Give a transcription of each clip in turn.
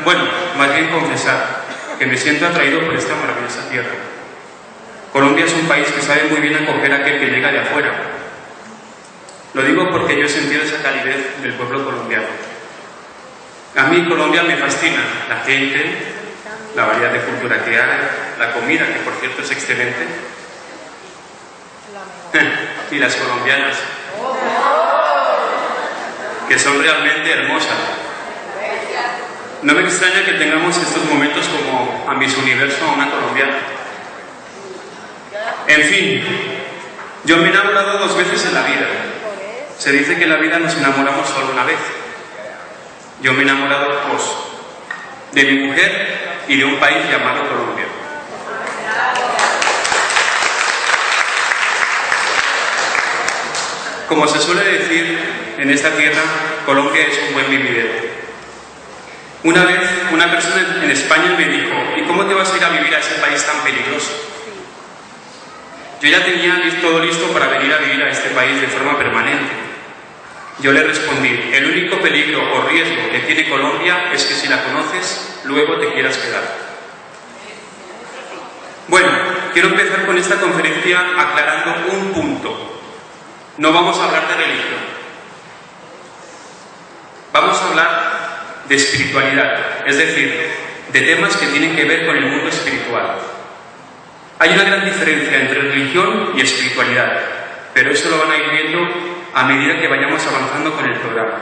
bueno, más bien confesar, que me siento atraído por esta maravillosa tierra. Colombia es un país que sabe muy bien acoger a aquel que llega de afuera. Lo digo porque yo he sentido esa calidez del pueblo colombiano. A mí Colombia me fascina, la gente, la variedad de cultura que hay, la comida, que por cierto es excelente, y las colombianas, que son realmente hermosas. No me extraña que tengamos estos momentos como a Miss Universo a una colombiana. En fin, yo me he enamorado 2 veces en la vida. Se dice que en la vida nos enamoramos solo una vez. Yo me he enamorado 2, de mi mujer y de un país llamado Colombia. Como se suele decir en esta tierra, Colombia es un buen vividero. Una vez una persona en España me dijo: ¿y cómo te vas a ir a vivir a ese país tan peligroso? Yo ya tenía todo listo para venir a vivir a este país de forma permanente. Yo le respondí: el único peligro o riesgo que tiene Colombia es que si la conoces, luego te quieras quedar. Bueno, quiero empezar con esta conferencia aclarando un punto. No vamos a hablar de religión. Vamos a hablar de espiritualidad, es decir, de temas que tienen que ver con el mundo espiritual. Hay una gran diferencia entre religión y espiritualidad, pero eso lo van a ir viendo a medida que vayamos avanzando con el programa.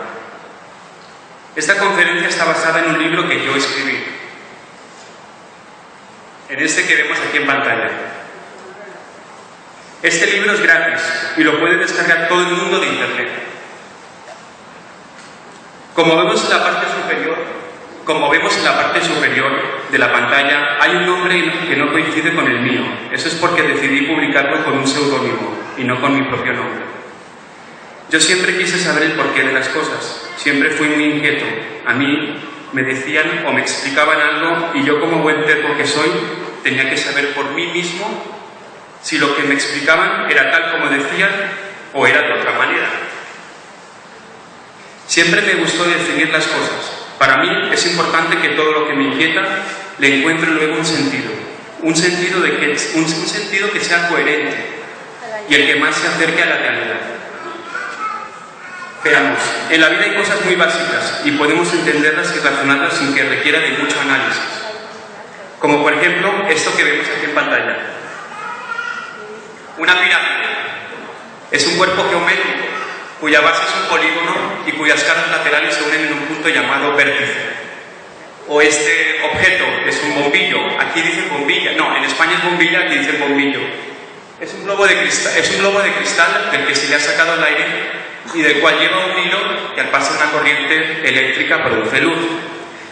Esta conferencia está basada en un libro que yo escribí, en este que vemos aquí en pantalla. Este libro es gratis y lo puede descargar todo el mundo de internet. Como vemos en la parte superior de la pantalla, hay un nombre que no coincide con el mío. Eso es porque decidí publicarlo con un seudónimo y no con mi propio nombre. Yo siempre quise saber el porqué de las cosas. Siempre fui muy inquieto. A mí me decían o me explicaban algo y yo, como buen terco que soy, tenía que saber por mí mismo si lo que me explicaban era tal como decían o era de otra manera. Siempre me gustó definir las cosas. Para mí es importante que todo lo que me inquieta le encuentre luego un sentido. Un sentido que sea coherente y el que más se acerque a la realidad. Veamos, en la vida hay cosas muy básicas y podemos entenderlas y razonarlas sin que requiera de mucho análisis. Como por ejemplo esto que vemos aquí en pantalla. Una pirámide es un cuerpo geométrico cuya base es un polígono y cuyas caras laterales se unen en un punto llamado vértice. O este objeto es un bombillo, aquí dicen bombilla, no, en España es bombilla, aquí dicen bombillo. Es un globo de cristal del que se le ha sacado el aire y del cual lleva un hilo que al pasar una corriente eléctrica produce luz.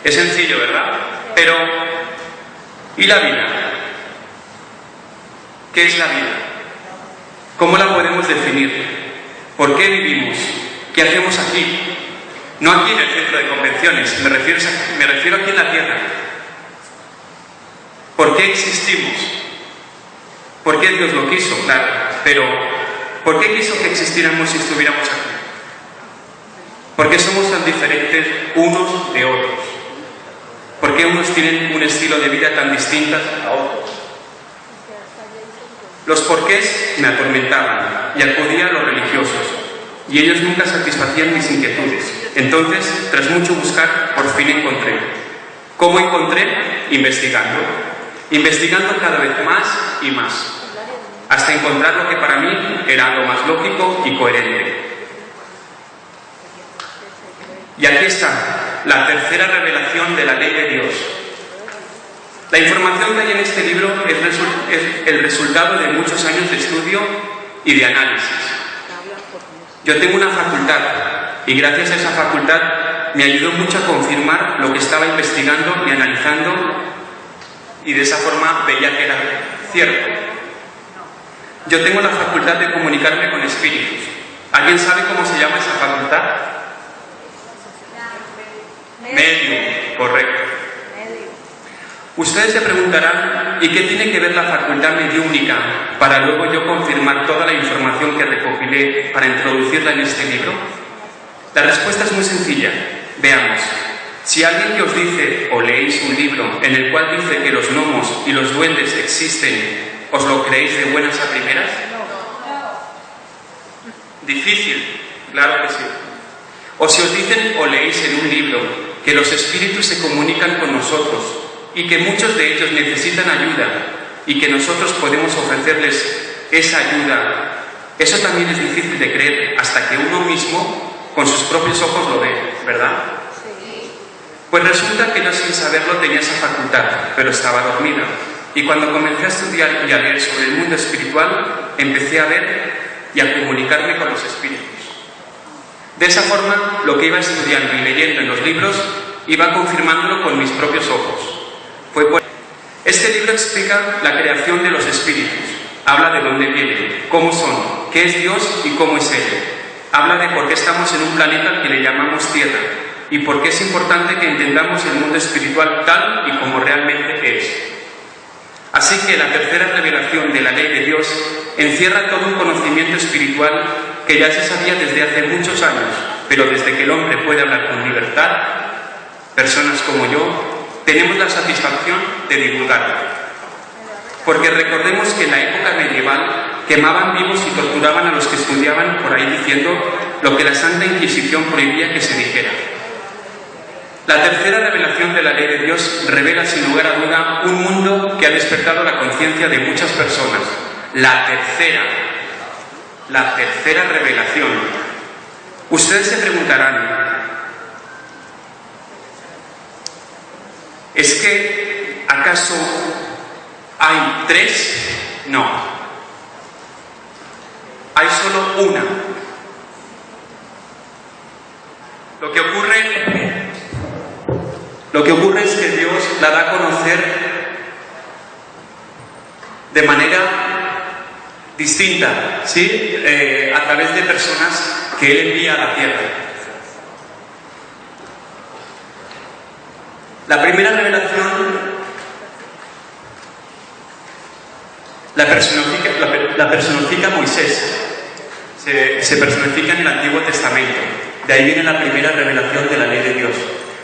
Es sencillo, ¿verdad? Pero, ¿y la vida? ¿Qué es la vida? ¿Cómo la podemos definir? ¿Por qué vivimos? ¿Qué hacemos aquí? No aquí en el centro de convenciones, me refiero aquí en la Tierra. ¿Por qué existimos? ¿Por qué Dios lo quiso? Claro, pero ¿por qué quiso que existiéramos si estuviéramos aquí? ¿Por qué somos tan diferentes unos de otros? ¿Por qué unos tienen un estilo de vida tan distinto a otros? Los porqués me atormentaban y acudía a los religiosos, y ellos nunca satisfacían mis inquietudes. Entonces, tras mucho buscar, por fin encontré. ¿Cómo encontré? Investigando. Investigando cada vez más y más, hasta encontrar lo que para mí era lo más lógico y coherente. Y aquí está, la tercera revelación de la ley de Dios. La información que hay en este libro es el resultado de muchos años de estudio y de análisis. Yo tengo una facultad y gracias a esa facultad me ayudó mucho a confirmar lo que estaba investigando y analizando, y de esa forma veía que era cierto. Yo tengo la facultad de comunicarme con espíritus. ¿Alguien sabe cómo se llama esa facultad? Medium, correcto. Ustedes se preguntarán, ¿y qué tiene que ver la facultad mediúnica para luego yo confirmar toda la información que recopilé para introducirla en este libro? La respuesta es muy sencilla. Veamos. Si alguien que os dice o leéis un libro en el cual dice que los gnomos y los duendes existen, ¿os lo creéis de buenas a primeras? Difícil, claro que sí. O si os dicen o leéis en un libro que los espíritus se comunican con nosotros y que muchos de ellos necesitan ayuda y que nosotros podemos ofrecerles esa ayuda, eso también es difícil de creer hasta que uno mismo con sus propios ojos lo ve, ¿verdad? Pues resulta que yo sin saberlo tenía esa facultad, pero estaba dormida. Y cuando comencé a estudiar y a leer sobre el mundo espiritual, empecé a ver y a comunicarme con los espíritus. De esa forma, lo que iba estudiando y leyendo en los libros, iba confirmándolo con mis propios ojos. Este libro explica la creación de los espíritus. Habla de dónde vienen, cómo son, qué es Dios y cómo es Él. Habla de por qué estamos en un planeta al que le llamamos Tierra y por qué es importante que entendamos el mundo espiritual tal y como realmente es. Así que la tercera revelación de la ley de Dios encierra todo un conocimiento espiritual que ya se sabía desde hace muchos años, pero desde que el hombre puede hablar con libertad, personas como yo, tenemos la satisfacción de divulgarlo. Porque recordemos que en la época medieval quemaban vivos y torturaban a los que estudiaban por ahí diciendo lo que la Santa Inquisición prohibía que se dijera. La tercera revelación de la ley de Dios revela sin lugar a duda un mundo que ha despertado la conciencia de muchas personas. La tercera revelación. Ustedes se preguntarán, ¿es que acaso hay tres? No. Hay solo una. Lo que ocurre es que Dios la da a conocer de manera distinta, ¿sí? A través de personas que Él envía a la tierra. La primera revelación la personifica Moisés, se personifica en el Antiguo Testamento. De ahí viene la primera revelación de la ley de Dios.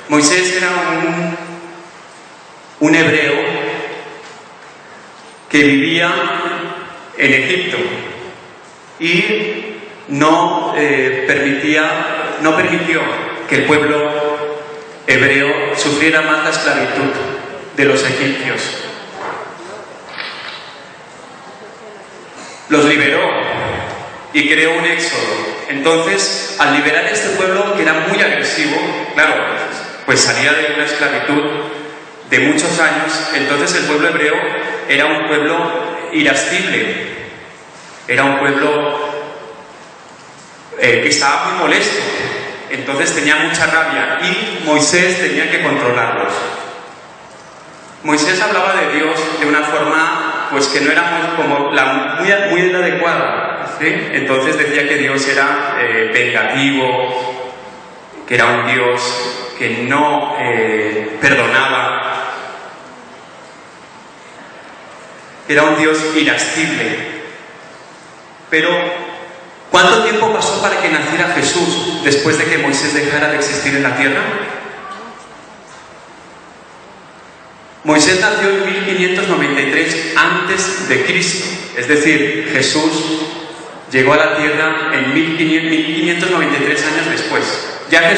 Moisés era un hebreo que vivía en Egipto y no permitió que el pueblo hebreo sufriera más la esclavitud de los egipcios. Los liberó y creó un éxodo. Entonces, al liberar este pueblo que era muy agresivo, claro, pues salía de una esclavitud de muchos años, entonces el pueblo hebreo era un pueblo irascible, era un pueblo que estaba muy molesto, entonces tenía mucha rabia y Moisés tenía que controlarlos. Moisés hablaba de Dios de una forma pues que no era muy la adecuada, ¿sí? Entonces decía que Dios era vengativo, que era un Dios que no perdonaba, que era un Dios irascible. Pero ¿cuánto tiempo pasó para que naciera Jesús después de que Moisés dejara de existir en la tierra? Moisés nació en 1593 antes de Cristo, es decir, Jesús llegó a la tierra en 1593 años después. Ya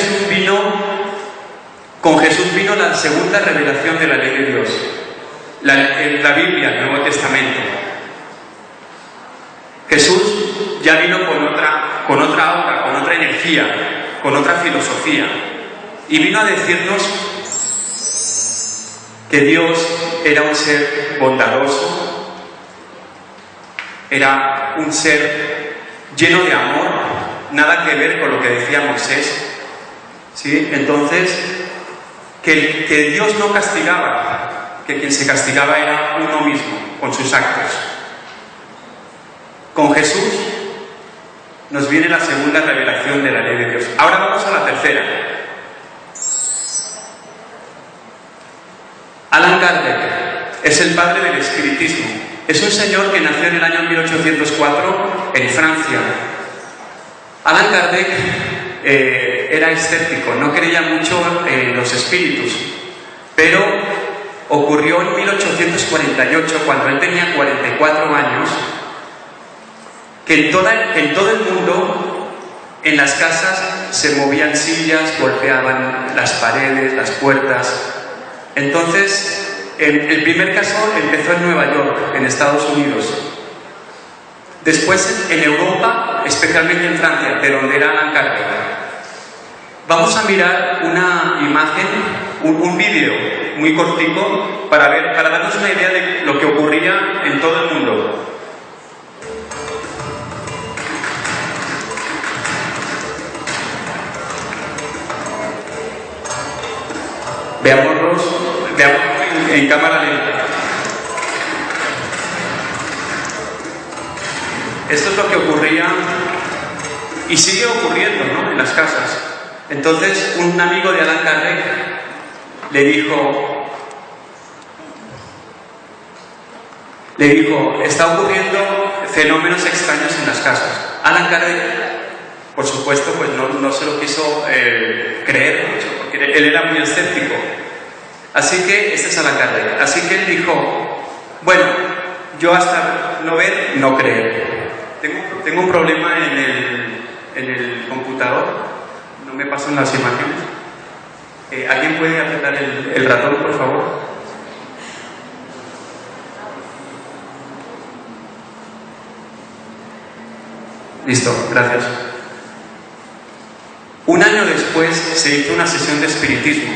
con Jesús vino la segunda revelación de la ley de Dios, la Biblia, el Nuevo Testamento. Jesús ya vino con otra aura, con otra energía, con otra filosofía, y vino a decirnos que Dios era un ser bondadoso, era un ser lleno de amor, nada que ver con lo que decía Moisés, ¿sí? Entonces, que Dios no castigaba, que quien se castigaba era uno mismo, con sus actos. Con Jesús nos viene la segunda revelación de la ley de Dios. Ahora vamos a la tercera. Allan Kardec es el padre del espiritismo. Es un señor que nació en el año 1804 en Francia. Allan Kardec era escéptico, no creía mucho en los espíritus, pero ocurrió en 1848, cuando él tenía 44 años, que en todo el mundo, en las casas, se movían sillas, golpeaban las paredes, las puertas. Entonces, el primer caso empezó en Nueva York, en Estados Unidos. Después en Europa, especialmente en Francia, de donde era Allan Kardec. Vamos a mirar una imagen, un vídeo muy cortico para darnos una idea de lo que ocurría en todo el mundo. Veámoslos en cámara lenta. Esto es lo que ocurría y sigue ocurriendo, ¿no?, en las casas. Entonces, un amigo de Allan Kardec le dijo, está ocurriendo fenómenos extraños en las casas. Allan Kardec, por supuesto, pues no se lo quiso creer mucho, porque él era muy escéptico. Así que, este es Allan Kardec. Así que él dijo, bueno, yo hasta no ver, no creer. Tengo un problema en el computador, no me pasan las imágenes. ¿Alguien puede apretar el ratón, por favor? Listo, gracias. Un año después se hizo una sesión de espiritismo.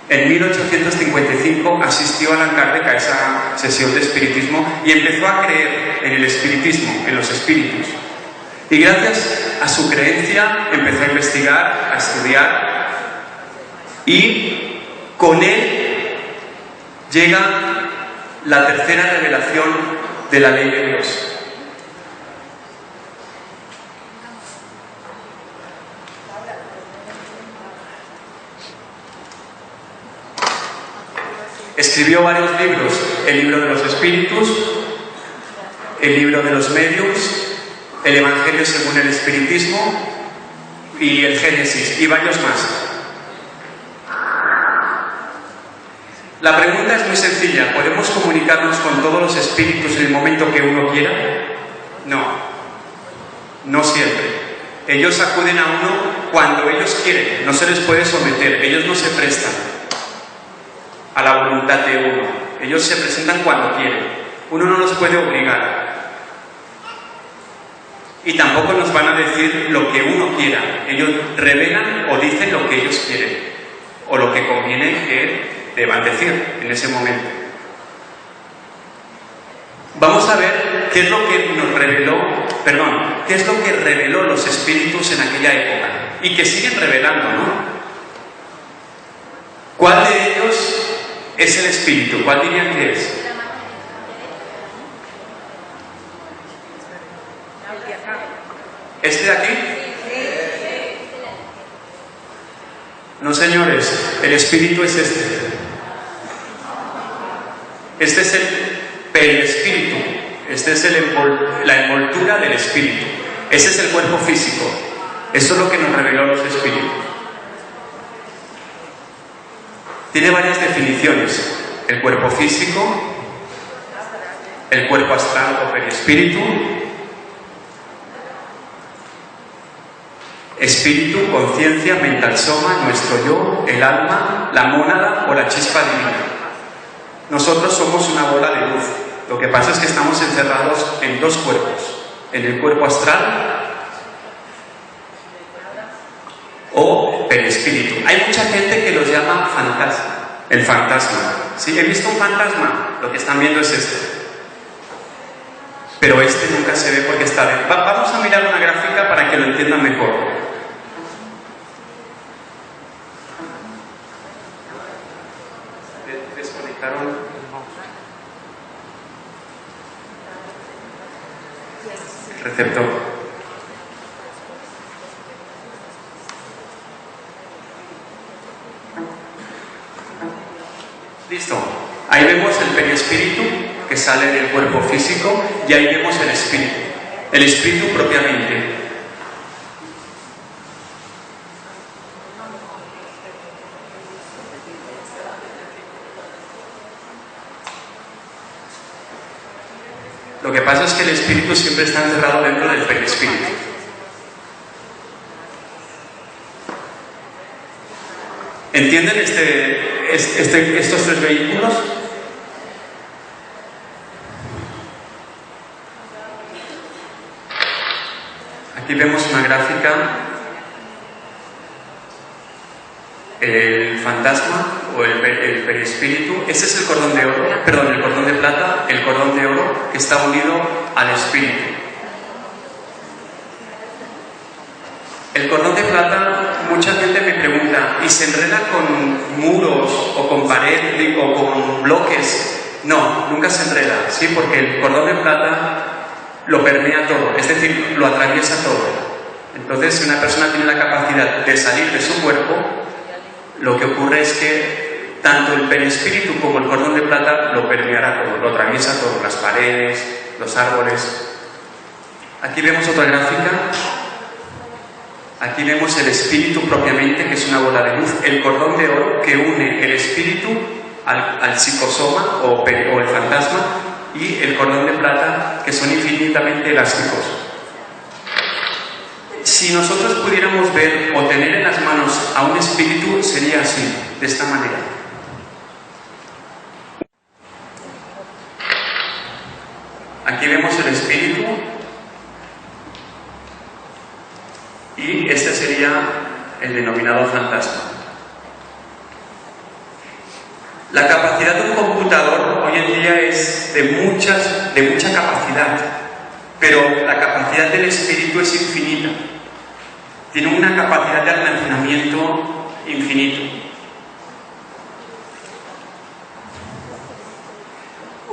En 1855 asistió Allan Kardec a esa sesión de espiritismo y empezó a creer en el espiritismo, en los espíritus. Y gracias a su creencia empezó a investigar, a estudiar, y con él llega la tercera revelación de la ley de Dios. Escribió varios libros: el libro de los espíritus, el libro de los mediums, el Evangelio según el espiritismo y el Génesis, y varios más. La pregunta es muy sencilla: ¿podemos comunicarnos con todos los espíritus en el momento que uno quiera? No siempre. Ellos acuden a uno cuando ellos quieren, no se les puede someter, ellos no se prestan a la voluntad de uno, ellos se presentan cuando quieren, uno no los puede obligar. Y tampoco nos van a decir lo que uno quiera, ellos revelan o dicen lo que ellos quieren, o lo que conviene que deban decir en ese momento. Vamos a ver qué es lo que qué es lo que reveló los espíritus en aquella época, y que siguen revelando, ¿no? ¿Cuál de ellos es el espíritu? ¿Cuál dirían que es? ¿Este de aquí? No, señores, el espíritu es este. Este es el perispíritu. Este es la envoltura del espíritu. Ese es el cuerpo físico. Esto es lo que nos reveló los espíritus. Tiene varias definiciones: el cuerpo físico, el cuerpo astral o perispíritu, espíritu, conciencia, mental soma, nuestro yo, el alma, la mónada o la chispa divina. Nosotros somos una bola de luz. Lo que pasa es que estamos encerrados en dos cuerpos: en el cuerpo astral o perispíritu. Hay mucha gente que los llama fantasma. El fantasma. Sí, he visto un fantasma. Lo que están viendo es este. Pero este nunca se ve porque está dentro. Vamos a mirar una gráfica para que lo entiendan mejor. Desconectaron el receptor. Listo. Ahí vemos el perispíritu que sale del cuerpo físico, y ahí vemos el espíritu. El espíritu propiamente. Lo que pasa es que el espíritu siempre está encerrado dentro del perispíritu. ¿Entienden estos tres vehículos? Aquí vemos una gráfica. El fantasma o el perispíritu, ese es el cordón de oro, perdón, el cordón de plata, el cordón de oro que está unido al espíritu. El cordón de plata, mucha gente me pregunta, ¿y se enreda con muros o con pared o con bloques? No, nunca se enreda, ¿sí? Porque el cordón de plata lo permea todo, es decir, lo atraviesa todo. Entonces, si una persona tiene la capacidad de salir de su cuerpo, lo que ocurre es que tanto el perispíritu como el cordón de plata lo permeará todo, lo atraviesa todo, las paredes, los árboles. Aquí vemos otra gráfica. Aquí vemos el espíritu propiamente, que es una bola de luz, el cordón de oro que une el espíritu al psicosoma o el fantasma, y el cordón de plata, que son infinitamente elásticos. Si nosotros pudiéramos ver o tener en las manos a un espíritu, sería así, de esta manera. Aquí vemos el espíritu y este sería el denominado fantasma. La capacidad de un computador hoy en día es de mucha capacidad, pero la capacidad del espíritu es infinita. Tiene una capacidad de almacenamiento infinito.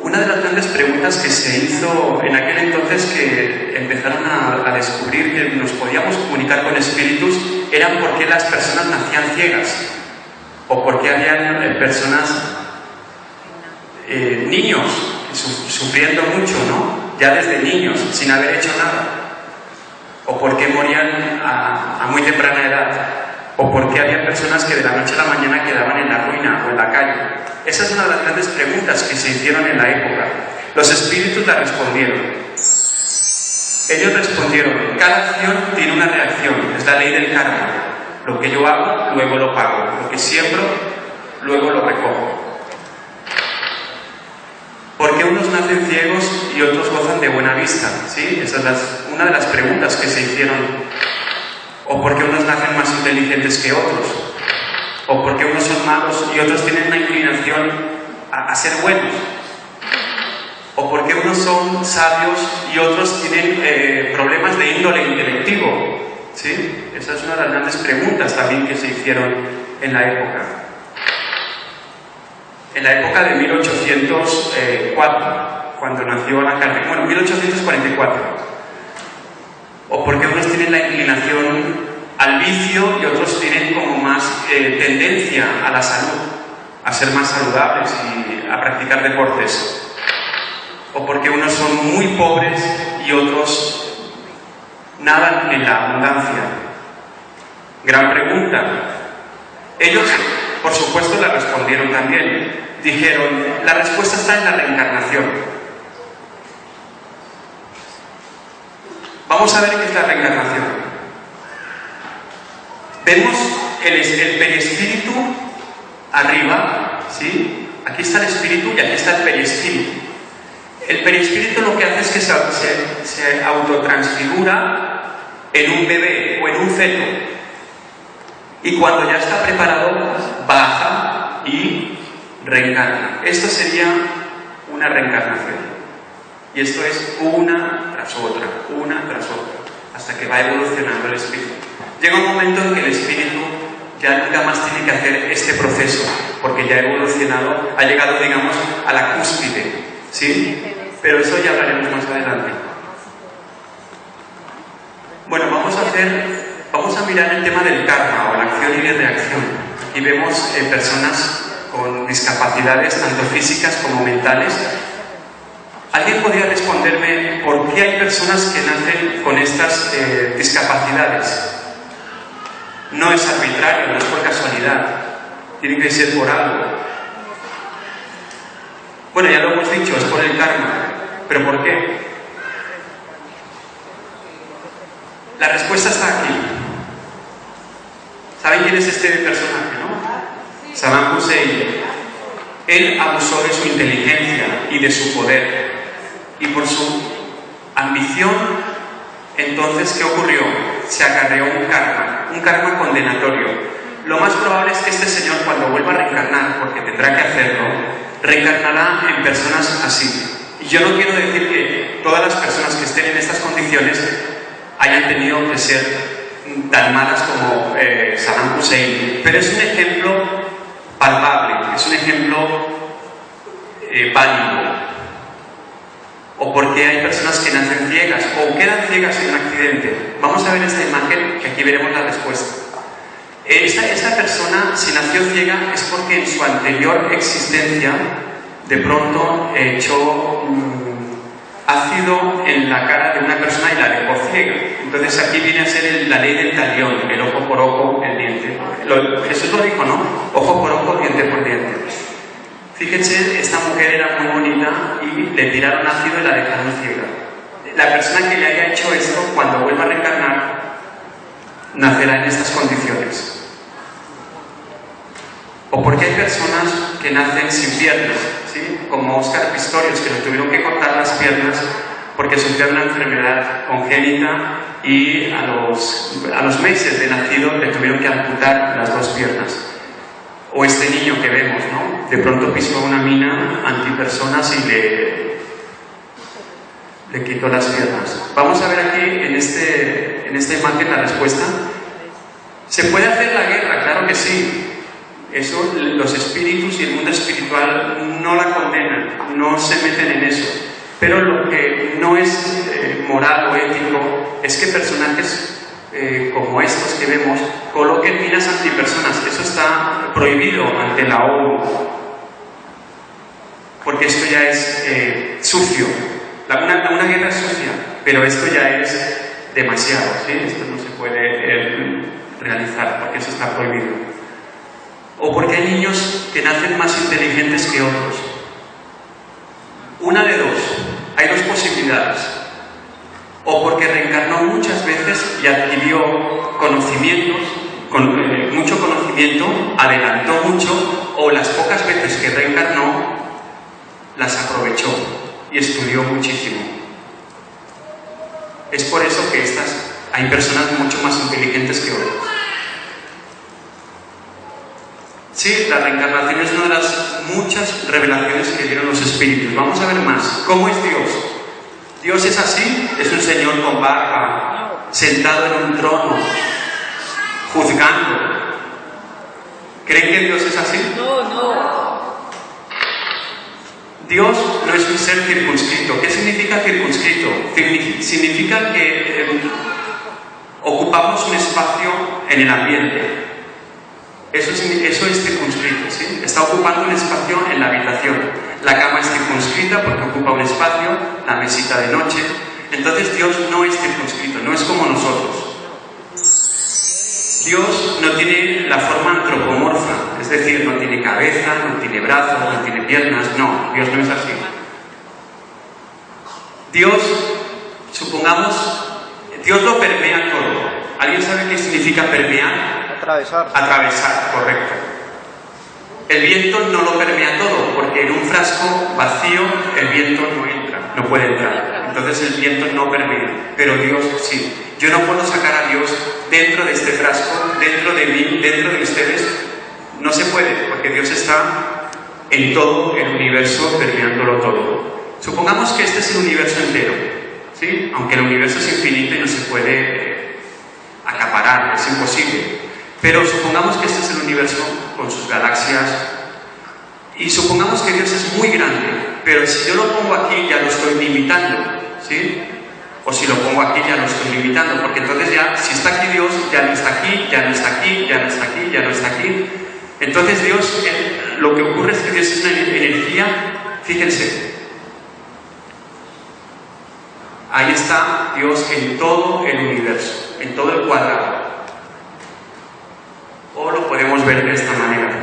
Una de las grandes preguntas que se hizo en aquel entonces, que empezaron a descubrir que nos podíamos comunicar con espíritus, eran por qué las personas nacían ciegas, o por qué habían personas, niños, sufriendo mucho, ¿no? Ya desde niños, sin haber hecho nada. O por qué morían a muy temprana edad, o por qué había personas que de la noche a la mañana quedaban en la ruina o en la calle. Esa es una de las grandes preguntas que se hicieron en la época. Los espíritus la respondieron. Ellos respondieron: cada acción tiene una reacción, es la ley del karma. Lo que yo hago, luego lo pago. Lo que siembro, luego lo recojo. ¿Por qué unos nacen ciegos y otros gozan de buena vista? ¿Sí? Esa es una de las preguntas que se hicieron. ¿O por qué unos nacen más inteligentes que otros? ¿O por qué unos son malos y otros tienen una inclinación a ser buenos? ¿O por qué unos son sabios y otros tienen problemas de índole intelectivo? ¿Sí? Esa es una de las grandes preguntas también que se hicieron en la época. En la época de 1804, cuando nació Allan Kardec, bueno, 1844. O porque unos tienen la inclinación al vicio y otros tienen como más tendencia a la salud, a ser más saludables y a practicar deportes. O porque unos son muy pobres y otros nadan en la abundancia. Gran pregunta. Ellos, por supuesto, la respondieron también. Dijeron: la respuesta está en la reencarnación. Vamos a ver qué es la reencarnación. Vemos el perispíritu arriba, ¿sí? Aquí está el espíritu y aquí está el perispíritu. El perispíritu lo que hace es que se autotransfigura en un bebé o en un feto. Y cuando ya está preparado, baja y reencarna. Esto sería una reencarnación. Y esto es una tras otra, hasta que va evolucionando el espíritu. Llega un momento en que el espíritu ya nunca más tiene que hacer este proceso, porque ya ha evolucionado, ha llegado, digamos, a la cúspide, ¿sí? Pero eso ya hablaremos más adelante. Bueno, vamos a mirar el tema del karma, o la acción y la reacción. Aquí vemos personas con discapacidades, tanto físicas como mentales. ¿Alguien podría responderme por qué hay personas que nacen con estas discapacidades? No es arbitrario, no es por casualidad, tiene que ser por algo. Bueno, ya lo hemos dicho, es por el karma. ¿Pero por qué? La respuesta está aquí. ¿Saben quién es este personaje, no? Saddam Hussein. Él abusó de su inteligencia y de su poder. Y por su ambición, entonces, ¿qué ocurrió? Se acarreó un karma condenatorio. Lo más probable es que este señor, cuando vuelva a reencarnar, porque tendrá que hacerlo, reencarnará en personas así. Y yo no quiero decir que todas las personas que estén en estas condiciones hayan tenido que ser tan malas como Saddam Hussein, pero es un ejemplo palpable, es un ejemplo válido. O porque hay personas que nacen ciegas o quedan ciegas en un accidente. Vamos a ver esta imagen, que aquí veremos la respuesta. Esta persona, si nació ciega, es porque en su anterior existencia de pronto echó ácido en la cara de una persona y la dejó ciega. Entonces aquí viene a ser la ley del talión, el ojo por ojo, el diente. Jesús lo dijo, ¿no? Ojo por ojo, diente por diente. Fíjense, esta mujer era muy bonita y le tiraron ácido y la dejaron ciega. La persona que le haya hecho esto, cuando vuelva a reencarnar, nacerá en estas condiciones. O porque hay personas que nacen sin piernas, ¿sí? Como Óscar Pistorius, que le tuvieron que cortar las piernas porque sufrió una enfermedad congénita y a los meses de nacido le tuvieron que amputar las dos piernas. O este niño que vemos, ¿no? De pronto pisó una mina antipersonas y le quitó las piernas. Vamos a ver aquí en esta imagen la respuesta. ¿Se puede hacer la guerra? Claro que sí. Eso, los espíritus y el mundo espiritual no la condenan, no se meten en eso. Pero lo que no es moral o ético es que personajes como estos que vemos coloquen minas antipersonas. Eso está prohibido ante la ONU, porque esto ya es sucio. Una guerra es sucia, pero esto ya es demasiado, ¿sí? Esto no se puede realizar porque eso está prohibido. O porque hay niños que nacen más inteligentes que otros. Una de dos, hay dos posibilidades. O porque reencarnó muchas veces y adquirió conocimientos, mucho conocimiento, adelantó mucho, o las pocas veces que reencarnó las aprovechó y estudió muchísimo. Es por eso que hay personas mucho más inteligentes que otras. Sí, la reencarnación es una de las muchas revelaciones que dieron los espíritus. Vamos a ver más. ¿Cómo es Dios? Dios es así, es un señor con barba, sentado en un trono, juzgando. ¿Creen que Dios es así? No. Dios no es un ser circunscrito. ¿Qué significa circunscrito? Significa que ocupamos un espacio en el ambiente. Eso es circunscrito, ¿sí? Está ocupando un espacio en la habitación. La cama es circunscrita porque ocupa un espacio, la mesita de noche. Entonces Dios no es circunscrito, no es como nosotros. Dios no tiene la forma antropomorfa, es decir, no tiene cabeza, no tiene brazos, no tiene piernas. No, Dios no es así. Dios, supongamos, Dios lo permea todo. ¿Alguien sabe qué significa permear? Atravesar, correcto. El viento no lo permea todo, porque en un frasco vacío el viento no entra, no puede entrar. Entonces el viento no permea, pero Dios sí. Yo no puedo sacar a Dios dentro de este frasco, dentro de mí, dentro de ustedes. No se puede, porque Dios está en todo el universo, permeándolo todo. Supongamos que este es el universo entero, ¿sí? Aunque el universo es infinito y no se puede acaparar, es imposible. Pero supongamos que este es el universo con sus galaxias y supongamos que Dios es muy grande, pero si yo lo pongo aquí ya lo estoy limitando, ¿sí? O si lo pongo aquí ya lo estoy limitando, porque entonces ya, si está aquí Dios, ya no está aquí, ya no está aquí, ya no está aquí, ya no está aquí. Entonces Dios, lo que ocurre es que Dios es una energía, fíjense, ahí está Dios en todo el universo, en todo el cuadrado. O lo podemos ver de esta manera.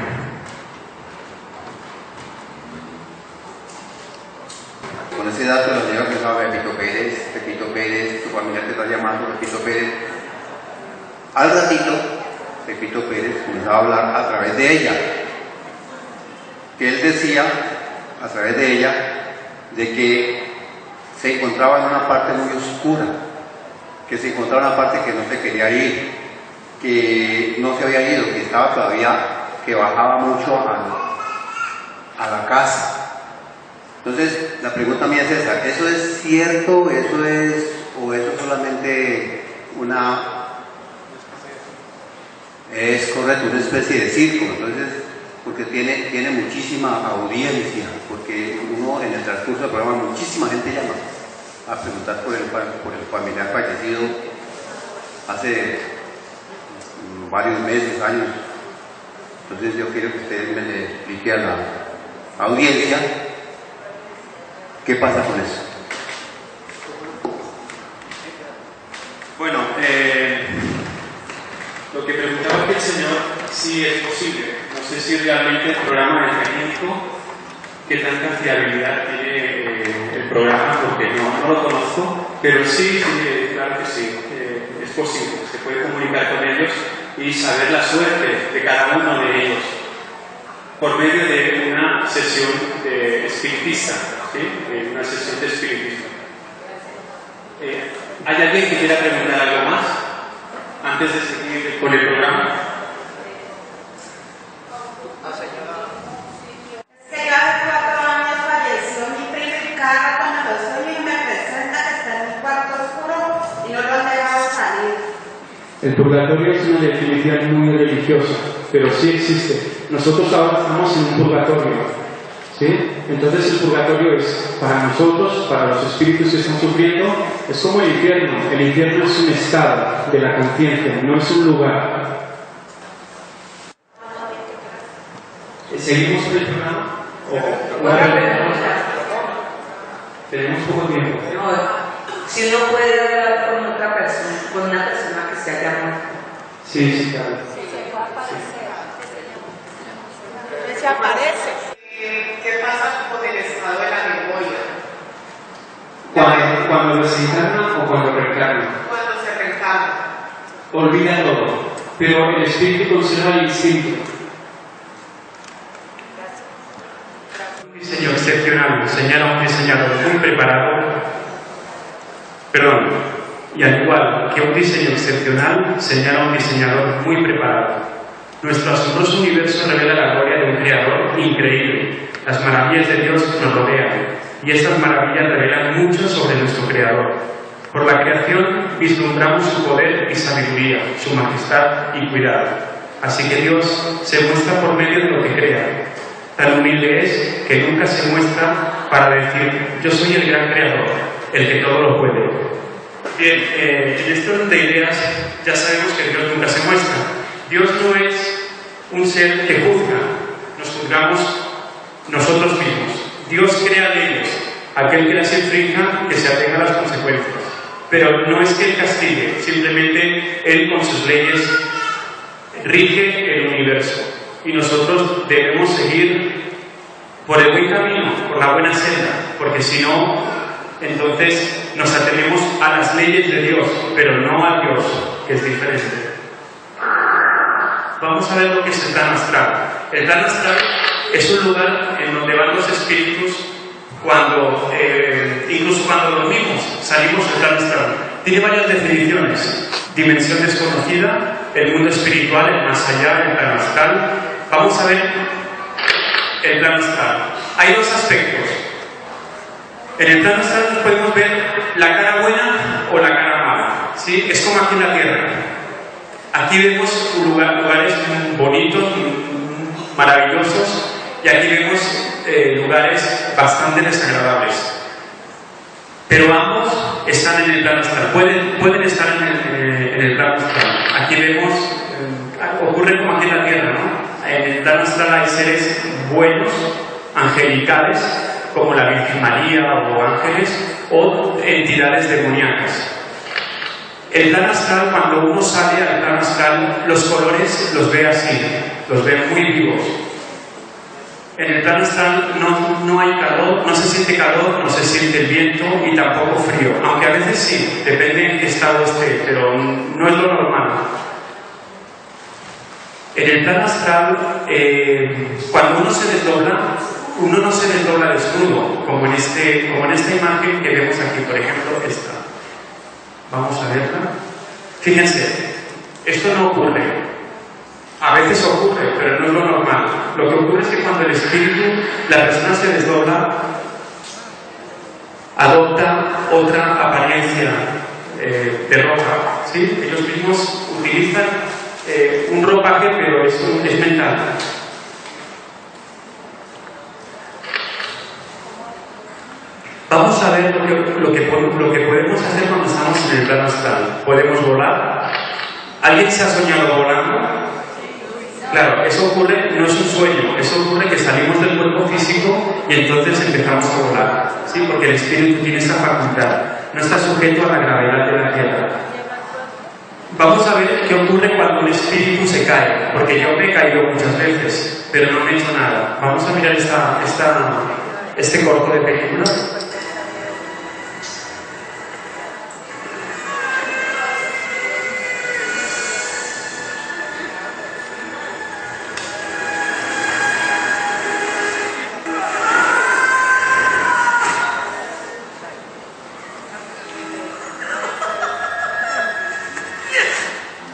Con ese dato nos llega que sabe Pepito Pérez, su familia te está llamando, Pepito Pérez, Al ratito, Pepito Pérez comenzaba a hablar a través de ella, que él decía, a través de ella, de que se encontraba en una parte muy oscura, que se encontraba en una parte que no se quería ir, que no se había ido, que estaba todavía, que bajaba mucho a la casa. Entonces, la pregunta mía es esa: ¿eso es cierto? ¿Eso es, o eso es solamente es correcto, una especie de círculo? Entonces, porque tiene muchísima audiencia, porque uno en el transcurso del programa, muchísima gente llama a preguntar por el familiar fallecido hace varios meses, años. Entonces yo quiero que ustedes me le expliquen a la audiencia qué pasa con eso. Bueno, lo que preguntaba aquí el señor, sí es posible. No sé si realmente el programa es técnico, qué tanta fiabilidad tiene el programa, porque no lo conozco, pero sí, claro que sí, es posible. Se puede comunicar con ellos y saber la suerte de cada uno de ellos por medio de una sesión espiritista, ¿sí? Una sesión de espiritismo. ¿Hay alguien que quiera preguntar algo más antes de seguir con el programa? Es que yo hace 4 años falleció mi primo y cada rato me lo sueño y me presenta que está en un cuarto oscuro y no lo han dejado salir. El purgatorio es una definición muy religiosa, pero sí existe. Nosotros ahora estamos en un purgatorio, ¿sí? Entonces el purgatorio es, para nosotros, para los espíritus que están sufriendo, es como el infierno. El infierno es un estado de la conciencia, no es un lugar. ¿Seguimos con el programa? Tenemos poco tiempo. Si uno puede hablar con otra persona, con una persona que se haya muerto. Sí, claro. Se aparece. ¿Qué pasa con el estado de la memoria? ¿Cuando desencarna o cuando reencarna? Cuando se reencarna. Olvida todo, pero el espíritu conserva el instinto. Un diseño excepcional señala a un diseñador muy preparado, y al igual que un diseño excepcional señala a un diseñador muy preparado. Nuestro asombroso universo revela la gloria de un creador increíble. Las maravillas de Dios nos rodean, y estas maravillas revelan mucho sobre nuestro creador. Por la creación vislumbramos su poder y sabiduría, su majestad y cuidado. Así que Dios se muestra por medio de lo que crea. Tan humilde es que nunca se muestra para decir: yo soy el gran creador, el que todo lo puede. Bien, en este orden de ideas ya sabemos que Dios nunca se muestra. Dios no es un ser que juzga, nos juzgamos nosotros mismos. Dios crea leyes, aquel que las infrinja, que se atenga a las consecuencias. Pero no es que Él castigue, simplemente Él con sus leyes rige el universo. Y nosotros debemos seguir por el buen camino, por la buena senda, porque si no, entonces nos atenemos a las leyes de Dios, pero no a Dios, que es diferente. Vamos a ver lo que es el plano astral. El plano astral es un lugar en donde van los espíritus incluso cuando dormimos, salimos del plano astral. Tiene varias definiciones: dimensión desconocida, el mundo espiritual, el más allá, el plano astral. Vamos a ver el plano astral. Hay dos aspectos. En el plano astral podemos ver la cara buena o la cara mala, ¿sí? Es como aquí en la Tierra. Aquí vemos lugares bonitos, maravillosos, y aquí vemos lugares bastante desagradables. Pero ambos están en el plano astral, pueden estar en el plano astral. Aquí vemos, ocurre como aquí en la Tierra, ¿no? En el plano astral hay seres buenos, angelicales, como la Virgen María o ángeles, o entidades demoníacas. El plano astral, cuando uno sale al plano astral, los colores los ve así, los ve muy vivos. En el plano astral no hay calor, no se siente calor, no se siente el viento y tampoco frío, aunque a veces sí, depende en qué estado esté, pero no es lo normal. En el plano astral, cuando uno se desdobla, uno no se desdobla desnudo, como en esta imagen que vemos aquí, por ejemplo, esta. Vamos a verla. Fíjense, esto no ocurre. A veces ocurre, pero no es lo normal. Lo que ocurre es que cuando el espíritu, la persona se desdobla, adopta otra apariencia de ropa, ¿sí? Ellos mismos utilizan un ropaje, pero es mental. Vamos a ver lo que podemos hacer cuando estamos en el plano astral. Podemos volar. ¿Alguien se ha soñado volando? Claro, eso ocurre, no es un sueño, eso ocurre que salimos del cuerpo físico y entonces empezamos a volar, ¿sí? Porque el espíritu tiene esa facultad, no está sujeto a la gravedad de la Tierra. Vamos a ver qué ocurre cuando un espíritu se cae, porque yo me he caído muchas veces, pero no me he hecho nada. Vamos a mirar este corto de película.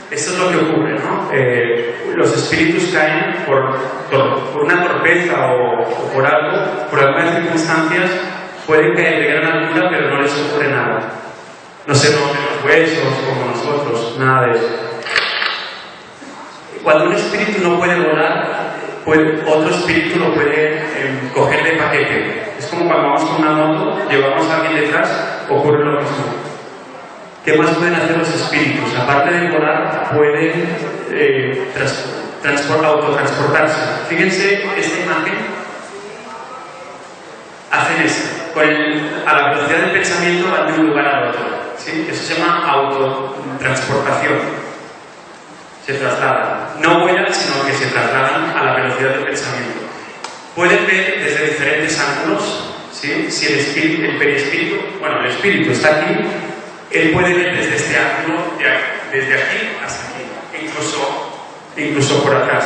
Esto es lo que ocurre, ¿no? Los espíritus caen por una torpeza o por algo, por algunas circunstancias, pueden caer de gran altura, pero no les ocurre nada. No se rompen los huesos como nosotros, nada de eso. Cuando un espíritu no puede volar, otro espíritu lo puede coger de paquete. Es como cuando vamos con una moto, llevamos a alguien detrás, ocurre lo mismo. ¿Qué más pueden hacer los espíritus? Aparte de volar, pueden autotransportarse. Fíjense esta imagen. Hacen esto. A la velocidad del pensamiento van de un lugar al otro. ¿Sí? Eso se llama autotransportación. Se trasladan. No vuelan, sino que se trasladan a la velocidad del pensamiento. Pueden ver desde diferentes ángulos. ¿Sí? Si el espíritu está aquí, él puede ver desde este ángulo, desde aquí hasta aquí, incluso por atrás.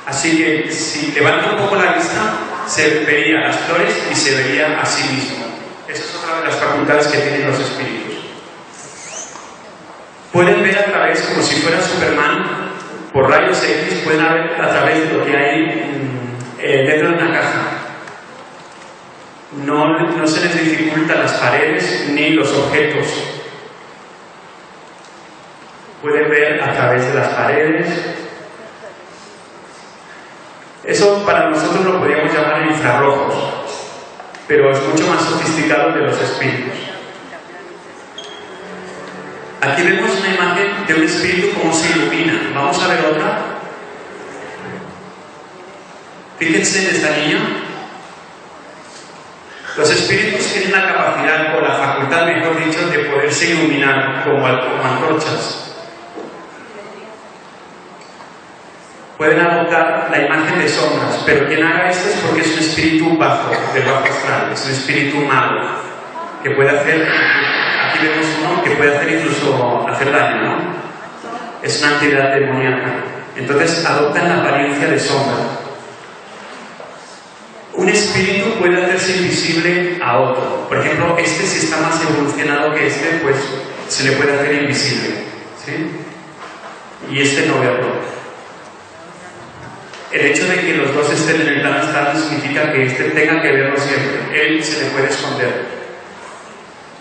Así que si levanta un poco la vista, se vería las flores y se vería a sí mismo. Esa es otra de las facultades que tienen los espíritus. Pueden ver a través, como si fuera Superman, por rayos X, pueden ver a través de lo que hay dentro de una caja. No se les dificultan las paredes ni los objetos. Pueden ver a través de las paredes. Eso para nosotros lo podríamos llamar infrarrojos, pero es mucho más sofisticado que los espíritus. Aquí vemos una imagen de un espíritu como se ilumina. Vamos a ver otra. Fíjense en esta niña. Los espíritus tienen la capacidad, o la facultad, mejor dicho, de poderse iluminar como antorchas. Pueden adoptar la imagen de sombras, pero quien haga esto es porque es un espíritu bajo, del bajo astral, es un espíritu malo, que puede hacer, aquí vemos uno que puede hacer incluso hacer daño, ¿no? Es una entidad demoníaca. Entonces adoptan la apariencia de sombra. Un espíritu puede hacerse invisible a otro. Por ejemplo, si está más evolucionado que pues se le puede hacer invisible, ¿sí? Y no verlo. El hecho de que los dos estén en el plano astral significa que tenga que verlo siempre. Él se le puede esconder.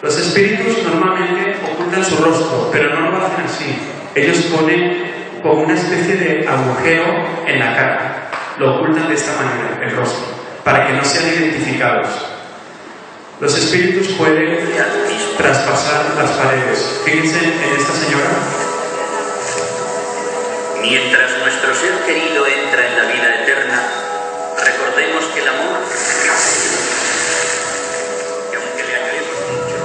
Los espíritus normalmente ocultan su rostro, pero no lo hacen así. Ellos ponen como una especie de agujero en la cara. Lo ocultan de esta manera, el rostro, para que no sean identificados. Los espíritus pueden traspasar las paredes. Fíjense en esta señora. Mientras nuestro ser querido entra en la vida eterna, recordemos que el amor, que aunque le agrademos mucho,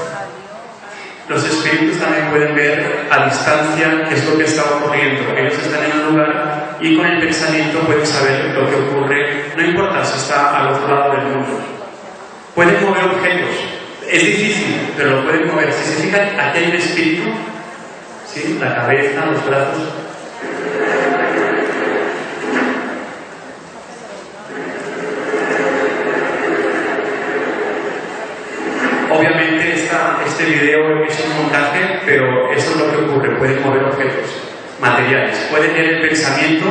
los espíritus también pueden ver a distancia qué es lo que está ocurriendo. Ellos están en un lugar y con el pensamiento pueden saber lo que ocurre, no importa si está al otro lado del mundo. Pueden mover objetos, es difícil, pero lo pueden mover. Si se fijan, aquí hay un espíritu, ¿sí? La cabeza, los brazos. este video es un montaje, pero eso es lo que ocurre. Pueden mover objetos materiales, pueden leer el pensamiento,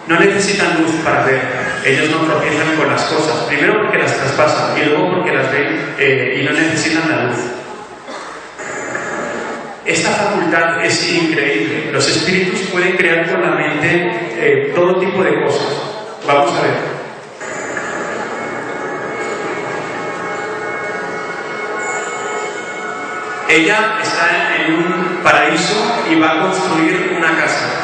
no necesitan luz para ver. Ellos no tropiezan con las cosas, primero porque las traspasan y luego porque las ven y no necesitan la luz. Esta facultad es increíble. Los espíritus pueden crear con la mente todo tipo de cosas. Vamos a ver. Ella está en un paraíso y va a construir una casa.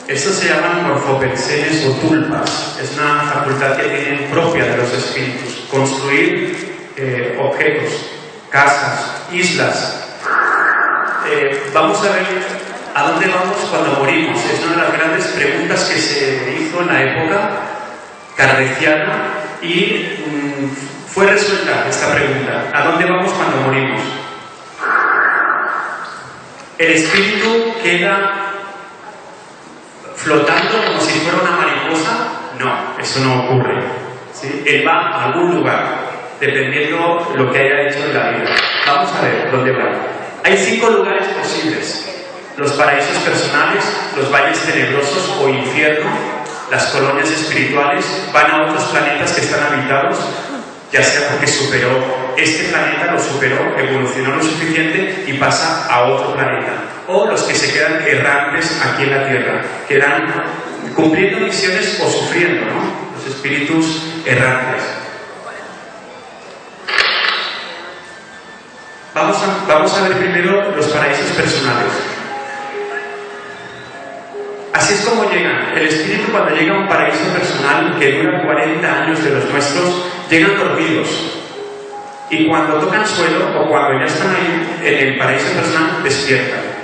Estos se llaman morfopensenes o tulpas. Es una facultad que tienen propia de los espíritus. Construir objetos, casas, islas. Vamos a ver a dónde vamos cuando morimos. Es una de las grandes preguntas que se hizo en la época kardeciana y fue resuelta esta pregunta. ¿A dónde vamos cuando morimos? El espíritu queda flotando como si fuera una mariposa. No, eso no ocurre, ¿sí? Él va a algún lugar, dependiendo lo que haya hecho en la vida. Vamos a ver dónde va. Hay 5 lugares posibles: los paraísos personales, los valles tenebrosos o infierno, las colonias espirituales. Van a otros planetas que están habitados, ya sea porque superó este planeta, lo superó, evolucionó lo suficiente y pasa a otro planeta. O los que se quedan errantes aquí en la Tierra, quedan cumpliendo misiones o sufriendo, ¿no? Los espíritus errantes. Vamos a ver primero los paraísos personales. Así es como llegan. El espíritu, cuando llega a un paraíso personal que dura 40 años de los nuestros, llegan dormidos. Y cuando tocan suelo o cuando ya están ahí en el paraíso personal, despiertan.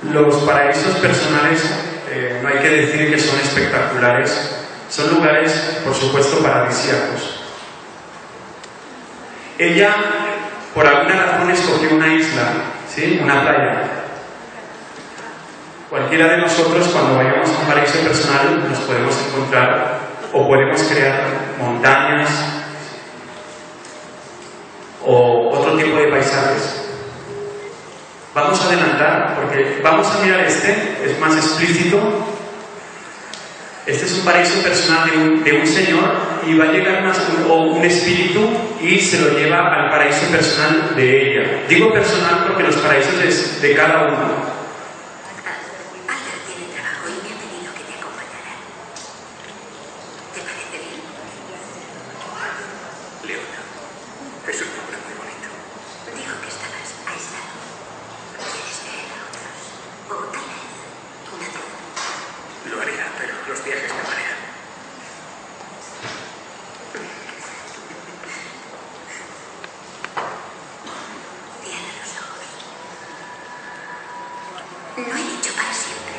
Los paraísos personales, no hay que decir que son espectaculares, son lugares, por supuesto, paradisíacos. Ella, por alguna razón, escogió una isla, ¿sí? Una playa. Cualquiera de nosotros, cuando vayamos a un paraíso personal, nos podemos encontrar o podemos crear montañas o otro tipo de paisajes. Vamos a adelantar, porque vamos a mirar es más explícito. Este es un paraíso personal de un señor y va a llegar un espíritu y se lo lleva al paraíso personal de ella. Digo personal porque los paraísos es de cada uno. Albert tiene trabajo y me ha pedido que te acompañara. ¿Te parece bien? Leona, es un nombre muy bonito. Dijo que estabas aislado. ¿Quieres ver a otros? O tal vez una duda. Lo haría, pero los viajes me marean. Cierra los ojos. No he dicho para siempre.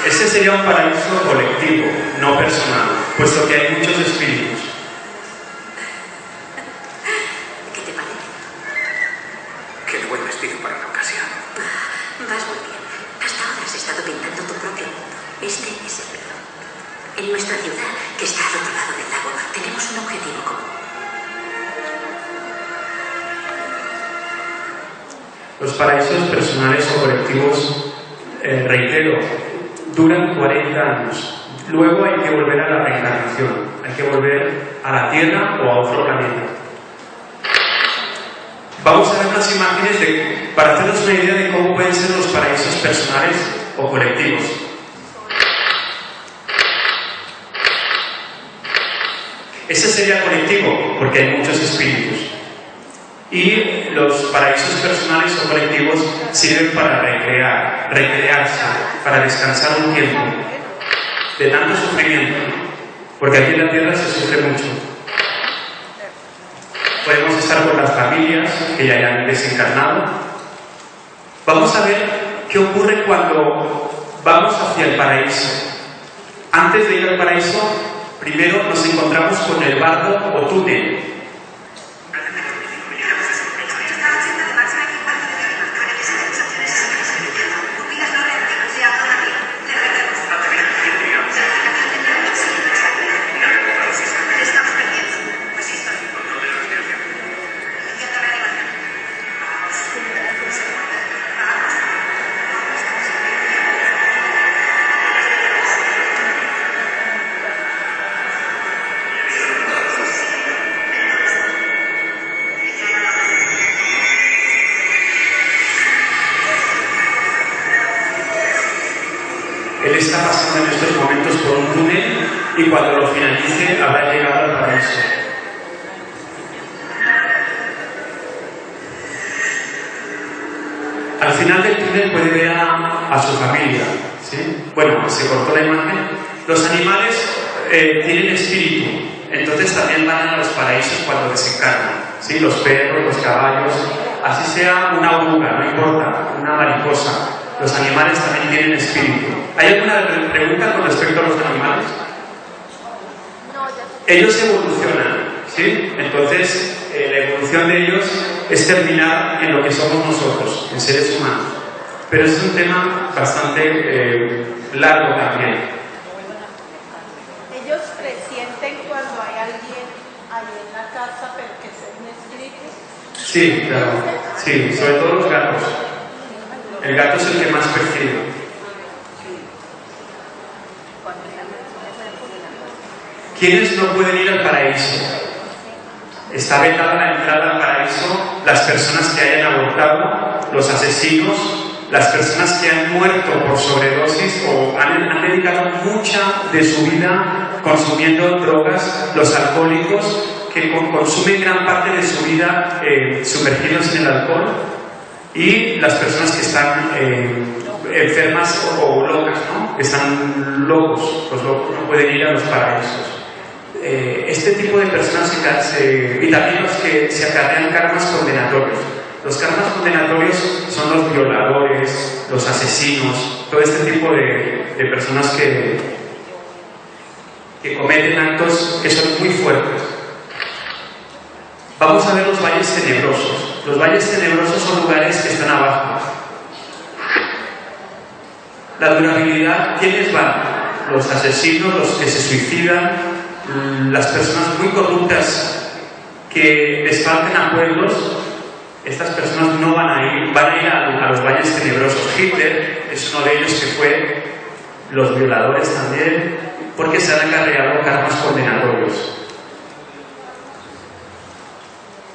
Ese sería un paraíso colectivo, no personal, puesto que hay muchos espíritus. ¿Qué te parece? Qué buen vestido para la ocasión. Vas muy bien. Hasta ahora has estado pintando tu propio mundo. Este es el mío. En nuestra ciudad, que está al otro lado del lago, tenemos un objetivo común. Los paraísos personales o colectivos, reitero, duran 40 años. Luego hay que volver a la reencarnación, hay que volver a la Tierra o a otro planeta. Vamos a ver unas imágenes para hacernos una idea de cómo pueden ser los paraísos personales o colectivos. Ese sería colectivo, porque hay muchos espíritus. Y los paraísos personales o colectivos sirven para recrearse, para descansar un tiempo de tanto sufrimiento, porque aquí en la tierra se sufre mucho. Podemos estar con las familias que ya hayan desencarnado. Vamos a ver qué ocurre cuando vamos hacia el paraíso. Antes de ir al paraíso, primero nos encontramos con el bardo o túnel. Él está pasando en estos momentos por un túnel y cuando lo finalice habrá llegado al paraíso. Al final del túnel puede ver a su familia, ¿sí? Bueno, se cortó la imagen. Los animales tienen espíritu, entonces también van a los paraísos cuando desencarnan, ¿sí? Los perros, los caballos, así sea una oruga, no importa, una mariposa. Los animales también tienen espíritu. ¿Hay alguna pregunta con respecto a los animales? Ellos evolucionan, ¿sí? Entonces, la evolución de ellos es terminar en lo que somos nosotros, en seres humanos. Pero es un tema bastante largo también. Ellos presienten cuando hay alguien ahí en la casa, pero que sea un espíritu. Sí, claro. Sí, sobre todo los gatos. El gato es el que más percibe. ¿Quiénes no pueden ir al paraíso? Está vetada la entrada al paraíso las personas que hayan abortado, los asesinos, las personas que han muerto por sobredosis o han dedicado mucha de su vida consumiendo drogas, los alcohólicos que consumen gran parte de su vida sumergidos en el alcohol, y las personas que están enfermas o locas, ¿no? Que están locos. Los locos no pueden ir a los paraísos. Este tipo de personas y también los que se acarrean karmas condenatorios. Los karmas condenatorios son los violadores, los asesinos, todo este tipo de personas que cometen actos que son muy fuertes. Vamos a ver los valles tenebrosos. Los valles tenebrosos son lugares que están abajo. La durabilidad, ¿quiénes van? Los asesinos, los que se suicidan, las personas muy corruptas que desfalcan a pueblos. Estas personas no van a ir, van a ir a los valles tenebrosos. Hitler es uno de ellos que fue, los violadores también, porque se han acarreado karmas condenatorios.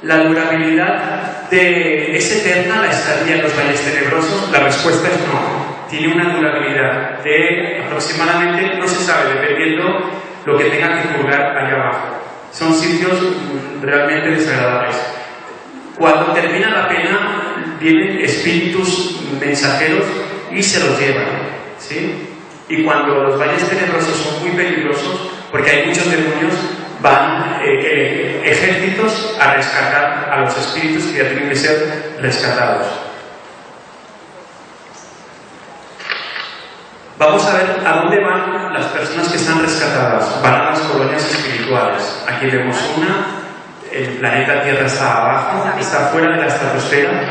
La durabilidad ¿es eterna la estadía en los valles tenebrosos? La respuesta es no. Tiene una durabilidad de aproximadamente, no se sabe, dependiendo lo que tenga que purgar allá abajo. Son sitios realmente desagradables. Cuando termina la pena, vienen espíritus mensajeros y se los llevan, ¿sí? Y cuando los valles tenebrosos son muy peligrosos, porque hay muchos demonios, van ejércitos a rescatar a los espíritus que ya tienen que ser rescatados. Vamos a ver a dónde van las personas que están rescatadas. Van a las colonias espirituales. Aquí vemos una. El planeta Tierra está abajo, está fuera de la estratosfera.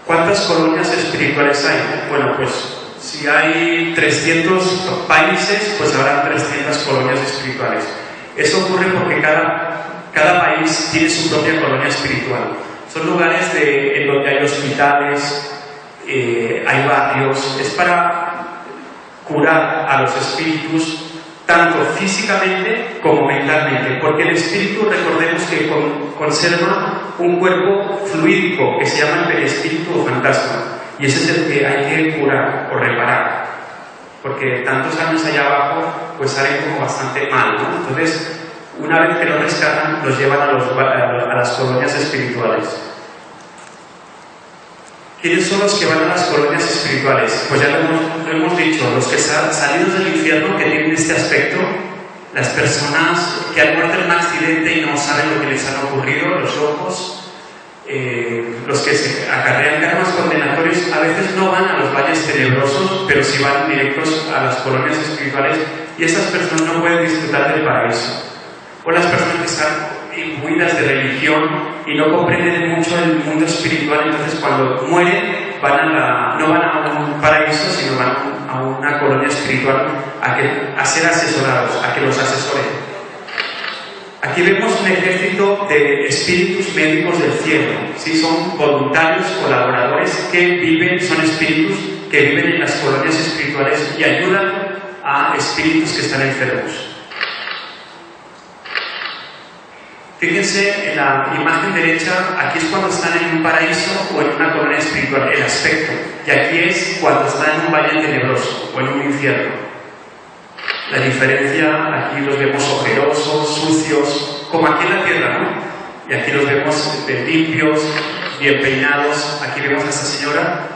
¿Cuántas colonias espirituales hay? Bueno, pues si hay 300 países, pues habrá 300 colonias espirituales. Eso ocurre porque cada país tiene su propia colonia espiritual. Son lugares en donde hay hospitales, hay barrios. Es para curar a los espíritus tanto físicamente como mentalmente, porque el espíritu, recordemos que conserva un cuerpo fluídico que se llama el perispíritu o fantasma, y ese es el que hay que curar o reparar, porque tantos años allá abajo pues salen como bastante mal, ¿no? Entonces, una vez que los rescatan, los llevan a las colonias espirituales. ¿Quiénes son los que van a las colonias espirituales? Pues ya lo hemos dicho, los que salidos del infierno, que tienen este aspecto, las personas que han muerto en un accidente y no saben lo que les han ocurrido, los locos, los que se acarrean karmas condenatorios, a veces no van a los valles tenebrosos, pero sí van directos a las colonias espirituales, y estas personas no pueden disfrutar del paraíso. O las personas que están imbuidas de religión y no comprenden mucho el mundo espiritual, entonces cuando mueren no van a un paraíso, sino van a una colonia espiritual a ser asesorados, a que los asesoren. Aquí vemos un ejército de espíritus médicos del cielo, ¿sí? Son voluntarios, colaboradores son espíritus que viven en las colonias espirituales y ayudan a espíritus que están enfermos. Fíjense en la imagen derecha, aquí es cuando están en un paraíso o en una colonia espiritual, el aspecto, y aquí es cuando están en un valle tenebroso o en un infierno. La diferencia, aquí los vemos ojerosos, sucios, como aquí en la tierra, ¿no? Y aquí los vemos limpios, bien peinados. Aquí vemos a esta señora,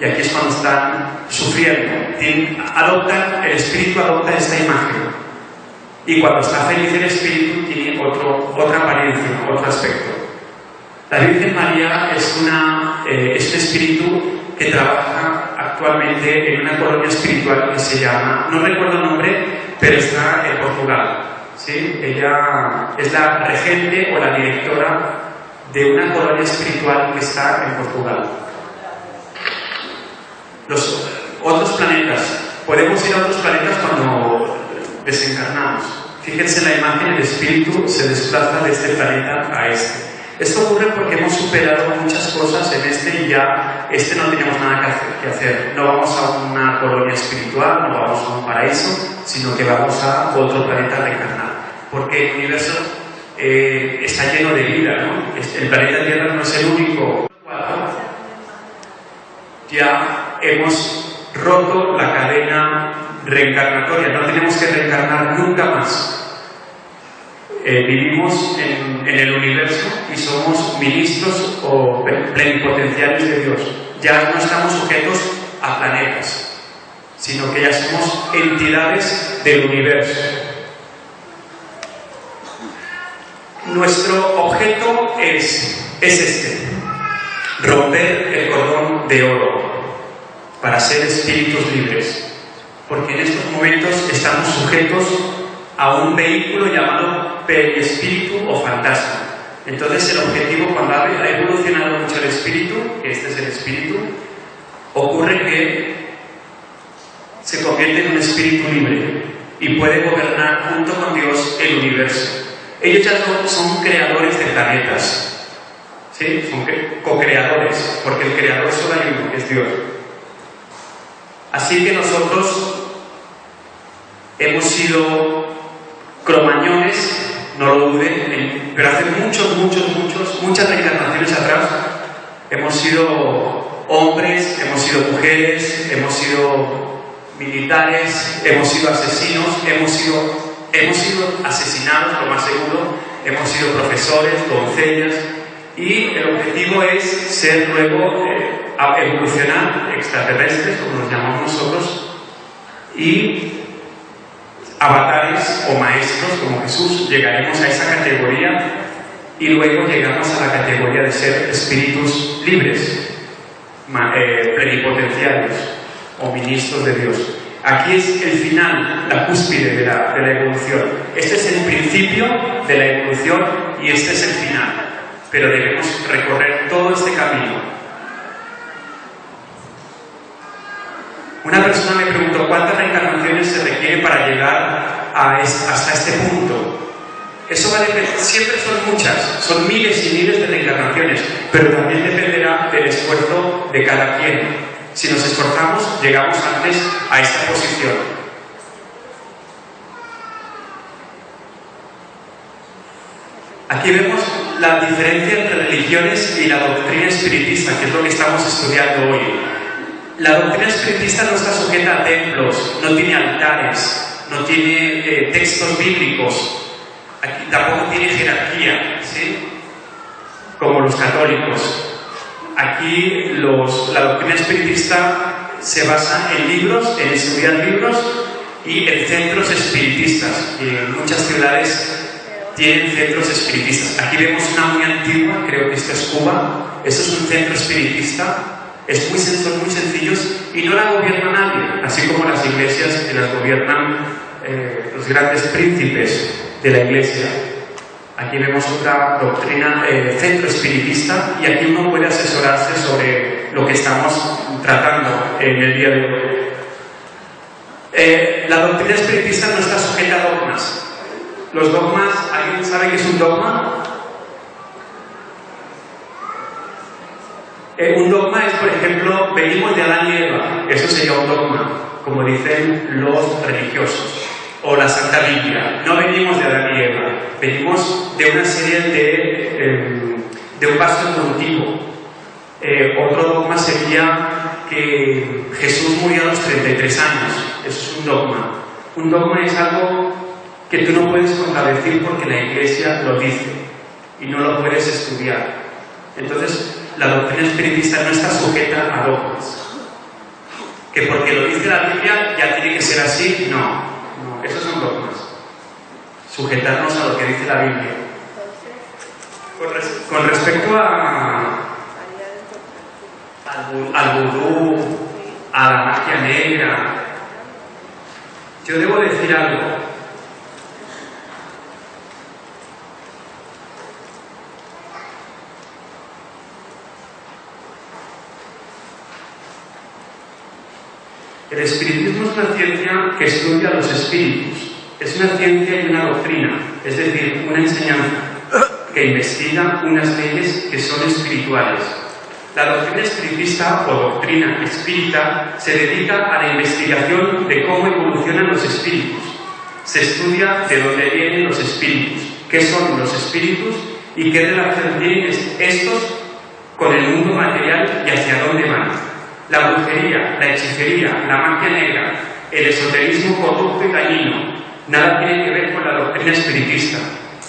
y aquí es cuando están sufriendo. El espíritu adopta esta imagen. Y cuando está feliz el espíritu tiene otra apariencia, otro aspecto. La Virgen María es un espíritu que trabaja actualmente en una colonia espiritual que se llama, no recuerdo el nombre, pero está en Portugal, ¿sí? Ella es la regente o la directora de una colonia espiritual que está en Portugal. Los otros planetas, podemos ir a otros planetas cuando desencarnamos. Fíjense en la imagen, el espíritu se desplaza de este planeta a este. Esto ocurre porque hemos superado muchas cosas en y ya no tenemos nada que hacer. No vamos a una colonia espiritual, no vamos a un paraíso, sino que vamos a otro planeta a reencarnar. Porque el universo está lleno de vida, ¿no? El planeta Tierra no es el único. Ya hemos roto la cadena reencarnatoria, no tenemos que reencarnar nunca más. Vivimos en el universo y somos ministros o plenipotenciarios de Dios. Ya no estamos sujetos a planetas, sino que ya somos entidades del universo. Nuestro objeto es este: romper el cordón de oro para ser espíritus libres, porque en estos momentos estamos sujetos a un vehículo llamado periespíritu o fantasma. Entonces el objetivo, cuando ha evolucionado mucho el espíritu, que este es el espíritu, ocurre que se convierte en un espíritu libre y puede gobernar junto con Dios el universo. Ellos ya son creadores de planetas, ¿sí? Son co-creadores, porque el creador solo hay uno, que es Dios. Así que nosotros hemos sido cromañones, no lo duden, pero hace muchas reencarnaciones atrás hemos sido hombres, hemos sido mujeres, hemos sido militares, hemos sido asesinos, hemos sido asesinados, lo más seguro, hemos sido profesores, doncellas, y el objetivo es ser luego evolucionar, extraterrestres, como los llamamos nosotros, y avatares o maestros como Jesús. Llegaremos a esa categoría y luego llegamos a la categoría de ser espíritus libres, plenipotenciarios o ministros de Dios. Aquí es el final, la cúspide de la evolución. Este es el principio de la evolución y este es el final, pero debemos recorrer todo este camino. Una persona me preguntó cuántas reencarnaciones se requiere para llegar hasta este punto. Eso va a depender, siempre son muchas, son miles y miles de reencarnaciones, pero también dependerá del esfuerzo de cada quien. Si nos esforzamos, llegamos antes a esta posición. Aquí vemos la diferencia entre religiones y la doctrina espiritista, que es lo que estamos estudiando hoy. La doctrina espiritista no está sujeta a templos, no tiene altares, no tiene textos bíblicos, aquí tampoco tiene jerarquía, ¿sí? Como los católicos. Aquí la doctrina espiritista se basa en libros, en estudiar libros y en centros espiritistas. Y en muchas ciudades tienen centros espiritistas. Aquí vemos una muy antigua, creo que esto es Cuba. Esto es un centro espiritista. Son muy sencillos y no la gobierna nadie, así como las iglesias que las gobiernan los grandes príncipes de la iglesia. Aquí vemos otra doctrina, centro espiritista, y aquí uno puede asesorarse sobre lo que estamos tratando en el día de hoy. La doctrina espiritista no está sujeta a dogmas. Los dogmas, ¿alguien sabe qué es un dogma? Un dogma es, por ejemplo, venimos de Adán y Eva. Eso sería un dogma, como dicen los religiosos. O la Santa Biblia. No venimos de Adán y Eva, venimos de una serie de un paso evolutivo. Otro dogma sería que Jesús murió a los 33 años. Eso es un dogma. Un dogma es algo que tú no puedes contradecir porque la Iglesia lo dice y no lo puedes estudiar. Entonces, la doctrina espiritista no está sujeta a dogmas. Que porque lo dice la Biblia ya tiene que ser así, no. Esos son dogmas. Sujetarnos a lo que dice la Biblia. Con respecto al vudú, a la magia negra, yo debo decir algo. El espiritismo es una ciencia que estudia los espíritus. Es una ciencia y una doctrina, es decir, una enseñanza que investiga unas leyes que son espirituales. La doctrina espiritista o doctrina espírita se dedica a la investigación de cómo evolucionan los espíritus. Se estudia de dónde vienen los espíritus, qué son los espíritus y qué relación tienen estos con el mundo material y hacia dónde van. La brujería, la hechicería, la magia negra, el esoterismo corrupto y dañino, nada tiene que ver con la doctrina espiritista.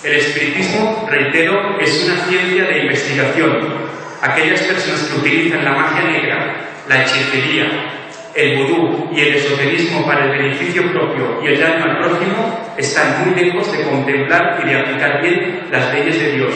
El espiritismo, reitero, es una ciencia de investigación. Aquellas personas que utilizan la magia negra, la hechicería, el vudú y el esoterismo para el beneficio propio y el daño al prójimo están muy lejos de contemplar y de aplicar bien las leyes de Dios,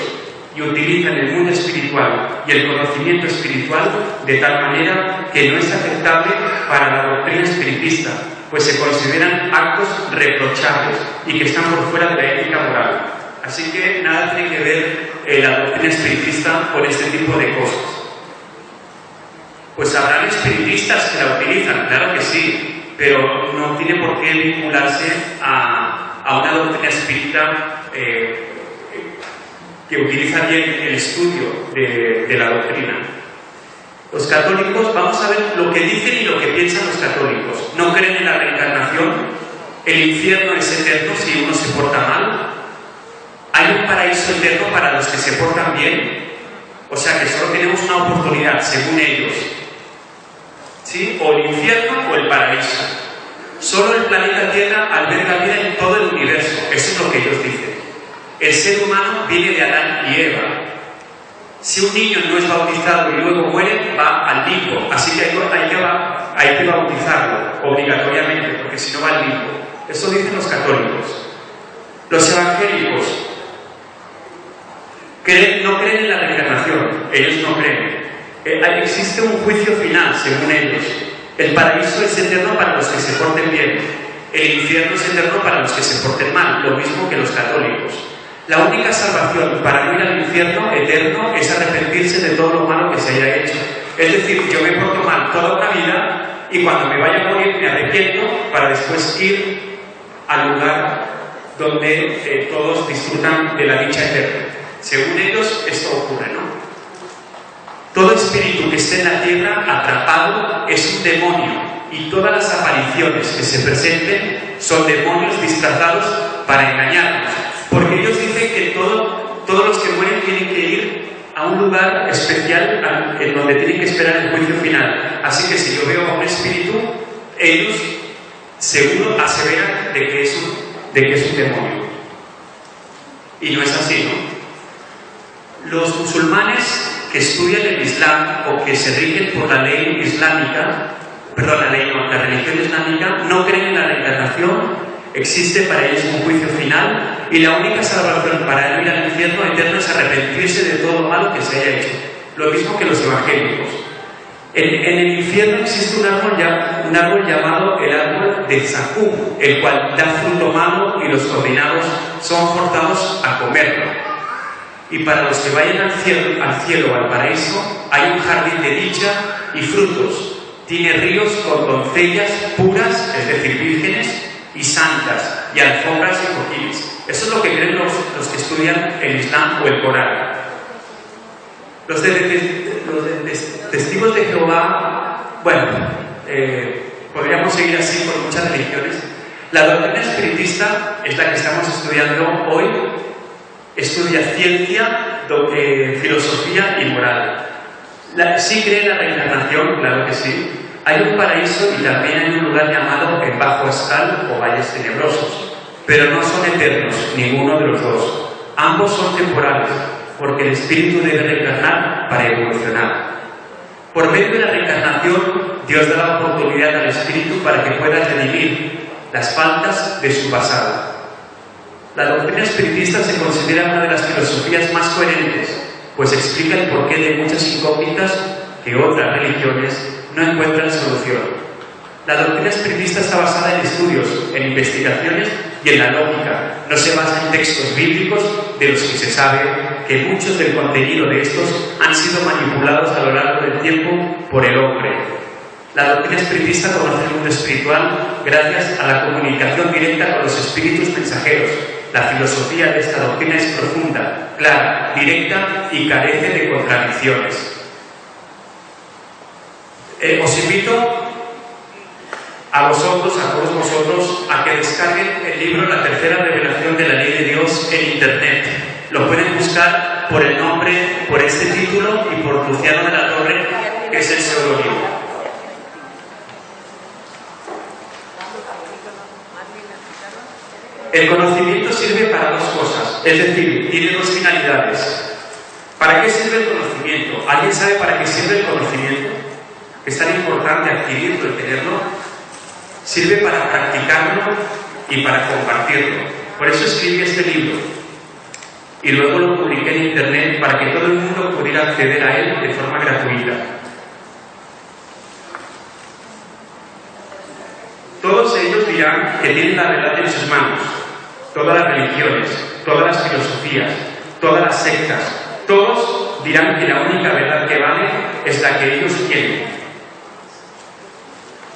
y utilizan el mundo espiritual y el conocimiento espiritual de tal manera que no es aceptable para la doctrina espiritista, pues se consideran actos reprochables y que están por fuera de la ética moral. Así que nada tiene que ver la doctrina espiritista con este tipo de cosas. Pues habrán espiritistas que la utilizan, claro que sí, pero no tiene por qué vincularse a una doctrina espírita que utiliza bien el estudio de la doctrina. Los católicos, vamos a ver lo que dicen y lo que piensan los católicos. No creen en la reencarnación, el infierno es eterno si uno se porta mal, hay un paraíso eterno para los que se portan bien, o sea que solo tenemos una oportunidad, según ellos, ¿sí? O el infierno o el paraíso. Solo el planeta Tierra alberga vida en todo el universo, eso es lo que ellos dicen. El ser humano viene de Adán y Eva. Si un niño no es bautizado y luego muere, va al limbo. Así que hay que bautizarlo obligatoriamente, porque si no va al limbo. Eso dicen los católicos. Los evangélicos no creen en la reencarnación. Ellos no creen. Existe un juicio final, según ellos. El paraíso es eterno para los que se porten bien. El infierno es eterno para los que se porten mal, lo mismo que los católicos. La única salvación para no ir al infierno eterno es arrepentirse de todo lo malo que se haya hecho. Es decir, yo me porto mal toda una vida y cuando me vaya a morir me arrepiento para después ir al lugar donde todos disfrutan de la dicha eterna. Según ellos, esto ocurre, ¿no? Todo espíritu que esté en la tierra atrapado es un demonio y todas las apariciones que se presenten son demonios disfrazados para engañarnos. Porque ellos dicen que todo todos los que mueren tienen que ir a un lugar especial en donde tienen que esperar el juicio final. Así que si yo veo a un espíritu, ellos seguro aseveran de que es un demonio. Y no es así, ¿no? Los musulmanes que estudian el Islam o que se rigen por la ley islámica, la religión islámica, no creen en la reencarnación. Existe para ellos un juicio final y la única salvación para no ir al infierno eterno es arrepentirse de todo lo malo que se haya hecho. Lo mismo que los evangélicos. En el infierno existe un árbol llamado el árbol de Zakum, el cual da fruto malo y los condenados son forzados a comerlo. Y para los que vayan al cielo o al paraíso, hay un jardín de dicha y frutos. Tiene ríos con doncellas puras, es decir, vírgenes, y santas, y alfombras y cojines. Eso es lo que creen los que estudian el Islam o el Corán. Los testigos de Jehová, bueno, podríamos seguir así por muchas religiones. La doctrina espiritista es la que estamos estudiando hoy. Estudia ciencia, filosofía y moral. Sí cree en la reencarnación, claro que sí. Hay un paraíso y también hay un lugar llamado el bajo astral o valles tenebrosos, pero no son eternos, ninguno de los dos. Ambos son temporales, porque el espíritu debe reencarnar para evolucionar. Por medio de la reencarnación, Dios da la oportunidad al espíritu para que pueda redimir las faltas de su pasado. La doctrina espiritista se considera una de las filosofías más coherentes, pues explica el porqué de muchas incógnitas que otras religiones no encuentran solución. La doctrina espiritista está basada en estudios, en investigaciones y en la lógica. No se basa en textos bíblicos de los que se sabe que muchos del contenido de estos han sido manipulados a lo largo del tiempo por el hombre. La doctrina espiritista conoce el mundo espiritual gracias a la comunicación directa con los espíritus mensajeros. La filosofía de esta doctrina es profunda, clara, directa y carece de contradicciones. Os invito a vosotros, a todos vosotros, a que descarguen el libro La tercera revelación de la ley de Dios en internet. Lo pueden buscar por el nombre, por este título y por Luciano de la Torre, que es el seudónimo. El conocimiento sirve para dos cosas, es decir, tiene dos finalidades. ¿Para qué sirve el conocimiento? ¿Alguien sabe para qué sirve el conocimiento? Es tan importante adquirirlo y tenerlo. Sirve para practicarlo y para compartirlo. Por eso escribí este libro y luego lo publiqué en internet para que todo el mundo pudiera acceder a él de forma gratuita. Todos ellos dirán que tienen la verdad en sus manos. Todas las religiones, todas las filosofías, todas las sectas, todos dirán que la única verdad que vale es la que ellos quieren.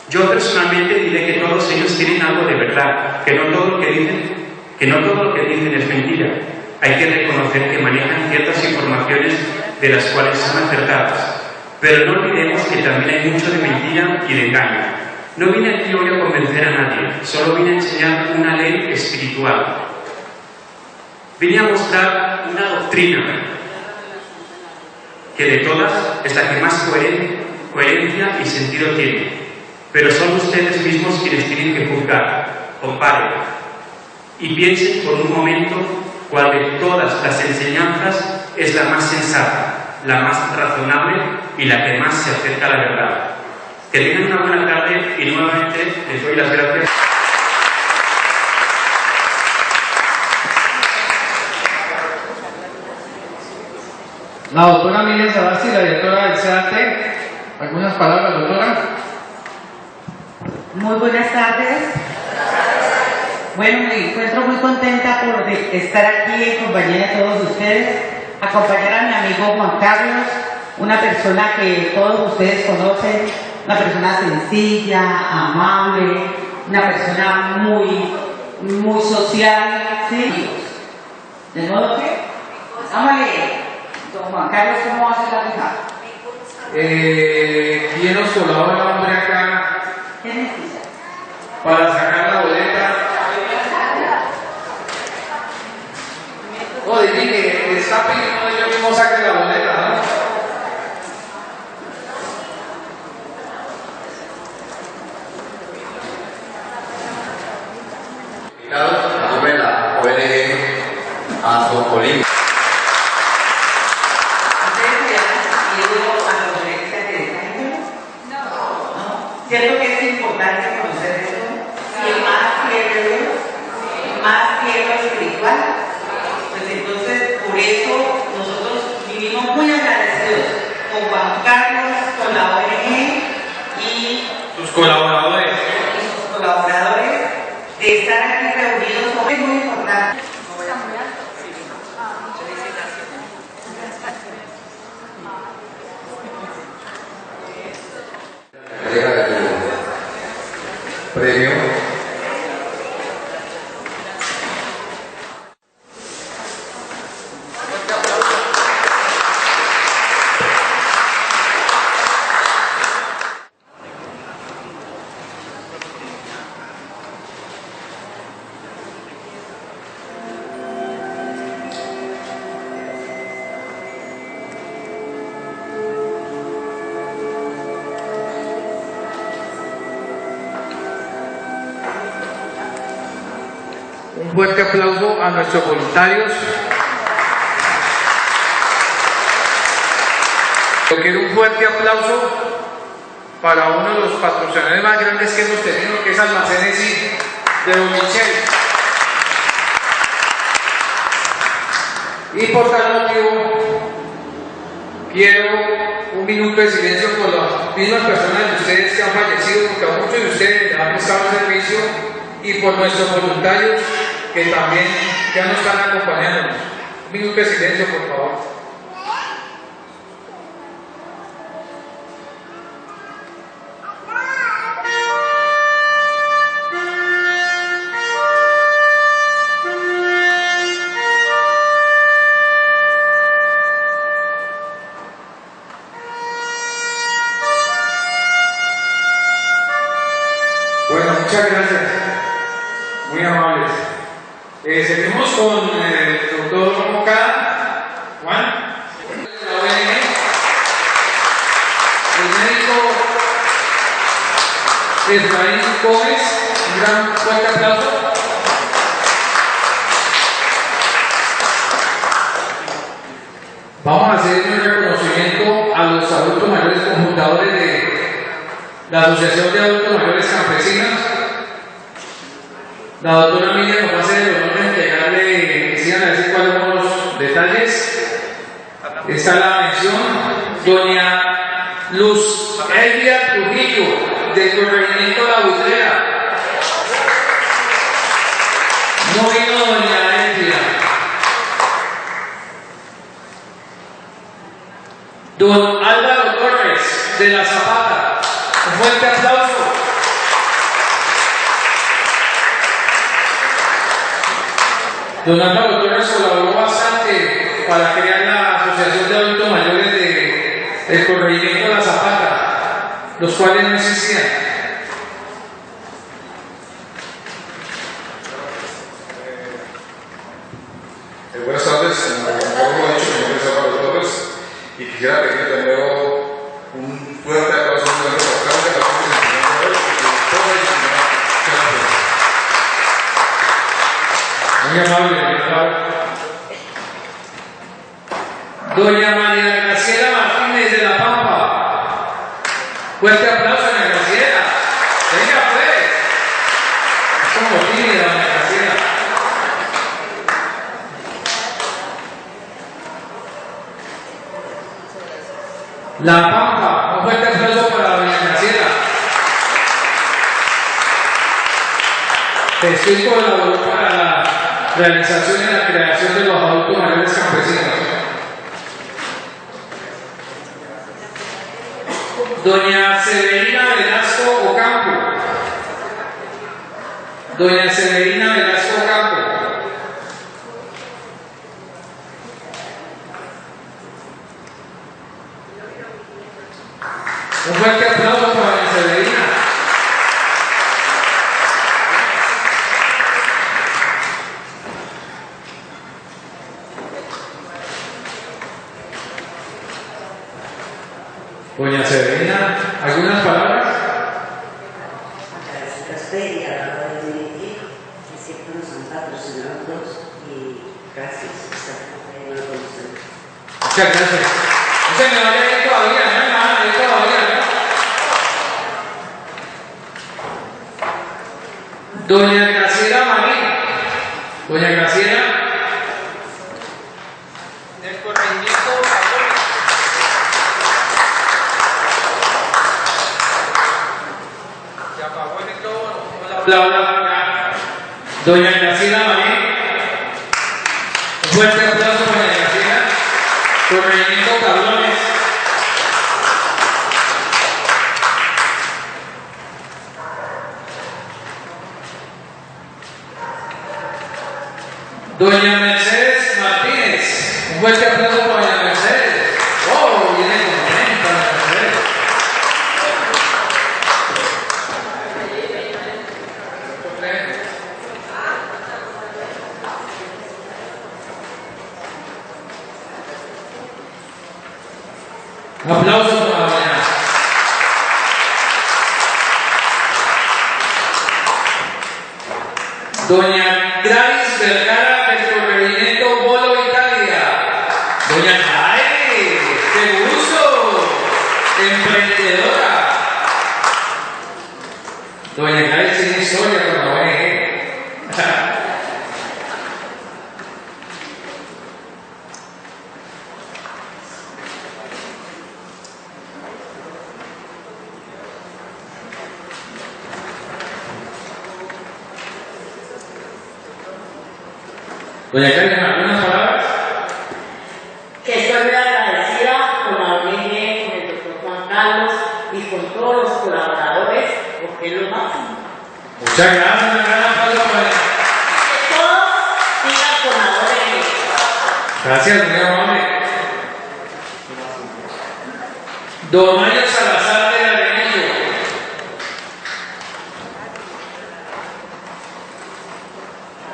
Yo personalmente diré que todos ellos tienen algo de verdad, que no todo lo que dicen es mentira. Hay que reconocer que manejan ciertas informaciones de las cuales son acertadas. Pero no olvidemos que también hay mucho de mentira y de engaño. No vine aquí hoy a convencer a nadie, solo vine a enseñar una ley espiritual. Vine a mostrar una doctrina que de todas es la que más coherencia y sentido tiene. Pero son ustedes mismos quienes tienen que juzgar, comparen y piensen por un momento cuál de todas las enseñanzas es la más sensata, la más razonable y la que más se acerca a la verdad. Que tengan una buena tarde y nuevamente les doy las gracias. La doctora Miriam Sabasti, la directora del CAT. ¿Algunas palabras, doctora? Muy buenas tardes. Bueno, me encuentro muy contenta por estar aquí en compañía de todos ustedes, acompañar a mi amigo Juan Carlos, una persona que todos ustedes conocen, una persona sencilla, amable, una persona muy social, ¿sí? De modo que, ámale, don Juan Carlos, ¿cómo hace la rifa? ¿Quién nos colabora, hombre, acá ¿Qué necesita? para sacar la boleta? Oh, dije que Colima. ¿Ustedes habían asistido a la conferencia de Daniel? No. ¿Cierto que es importante conocer eso? ¿Y más cielo, más cielo espiritual? Pues entonces, por eso nosotros vivimos muy agradecidos con Juan Carlos, con la ONG y Sus colaboradores. sus colaboradores de estar aquí reunidos. Es muy importante. Llega tu premio. Un fuerte aplauso a nuestros voluntarios. Yo quiero un fuerte aplauso para uno de los patrocinadores más grandes que hemos tenido, que es Almacenes I, de Don Michel. Y por tal motivo, quiero un minuto de silencio por las mismas personas de ustedes que han fallecido, porque a muchos de ustedes han prestado servicio, y por nuestros voluntarios que también ya nos están acompañándonos. Un minuto de silencio, por favor. Bueno, muchas gracias. Muy amables. Seguimos con el doctor Moncada, Juan, de la ONG, el médico Efraín Gómez, un gran fuerte aplauso. Vamos a hacer un reconocimiento a los adultos mayores conjuntadores de la Asociación de Adultos Mayores Campesinos. La doctora Milla nos va a hacer el honor de entregarle, quisiera decir cuáles son los detalles. Está la mención, doña Luz Elvia Trujillo, del corregimiento La Butrera. No vino doña Elvia. Don Álvaro Torres, de La Zapata. Un fuerte aplauso. Don Álvaro Torres colaboró bastante para crear la Asociación de Adultos Mayores del corregimiento de La Zapata, los cuales no existían. Buenas tardes, como hemos dicho, mi nombre es Álvaro Torres y quisiera pedirle de nuevo un fuerte aplauso a nuestro alcalde, a la Muy amable, doña María Graciela Martínez de La Pampa. Fuerte aplauso, doña Graciela. Venga, pues. Es como tímida, doña Graciela. La Pampa. Un fuerte aplauso para doña Graciela. Estoy colaborando para la realización y la creación de los adultos mayores campesinos. Doña Severina Velasco Ocampo. Doña Severina Velasco Ocampo. Un fuerte aplauso para doña Severina. Doña Severina, ¿algunas palabras? Agradezco a usted y a la hora de dirigir, que siempre nos han patrocinado y Gracias. Muchas gracias. No se me vaya a ir todavía, no me van a ir todavía, ¿no? Doña Graciela Marín. Doña Graciela. Del corregimiento Pavón. Se apagó el micrófono. Hola, hola. Doña Graciela Marín. Un fuerte aplauso para Doña Graciela. Corregimiento Tablones. Doña Mercedes Martínez. Un fuerte aplauso para Doña Mercedes. ¡Oh! Viene contenta la Mercedes. Un aplauso para Doña Gladys Vergara del corregimiento Bolo, Italia. Doña Gladys, qué gusto, emprendedora. Doña Gladys tiene historia con la ONG. Doña Carmen, ¿algunas palabras? Que estoy muy agradecida con la ONG, con el doctor Juan Carlos y con todos los colaboradores, porque es lo máximo. Muchas gracias, una gran aplauso para ella. Que todos sigan con la ONG. Gracias, muy amable. Don Mario Salazar de Arenillo.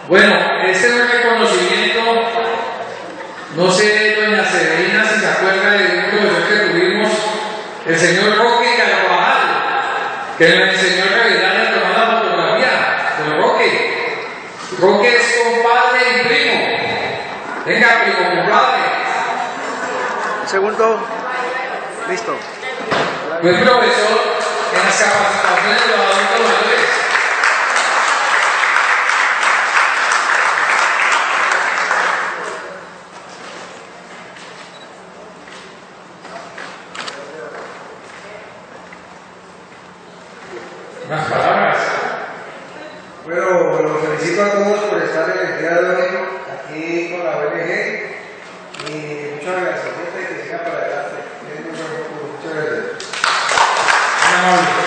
Bueno, este es un reconocimiento, no sé, doña Severina, si se acuerda de un profesor que tuvimos, el señor Roque Carvajal, que me enseñó a revelar y a tomar la fotografía. Don Roque. Roque es compadre y primo. Venga, primo, compadre. Segundo. Listo. Fue profesor en las capacitaciones de los adultos mayores. Unas palabras. Bueno, los felicito a todos por estar en el día de hoy aquí con la ONG y muchas gracias. Que siga para adelante. Muchas gracias. Muy amable.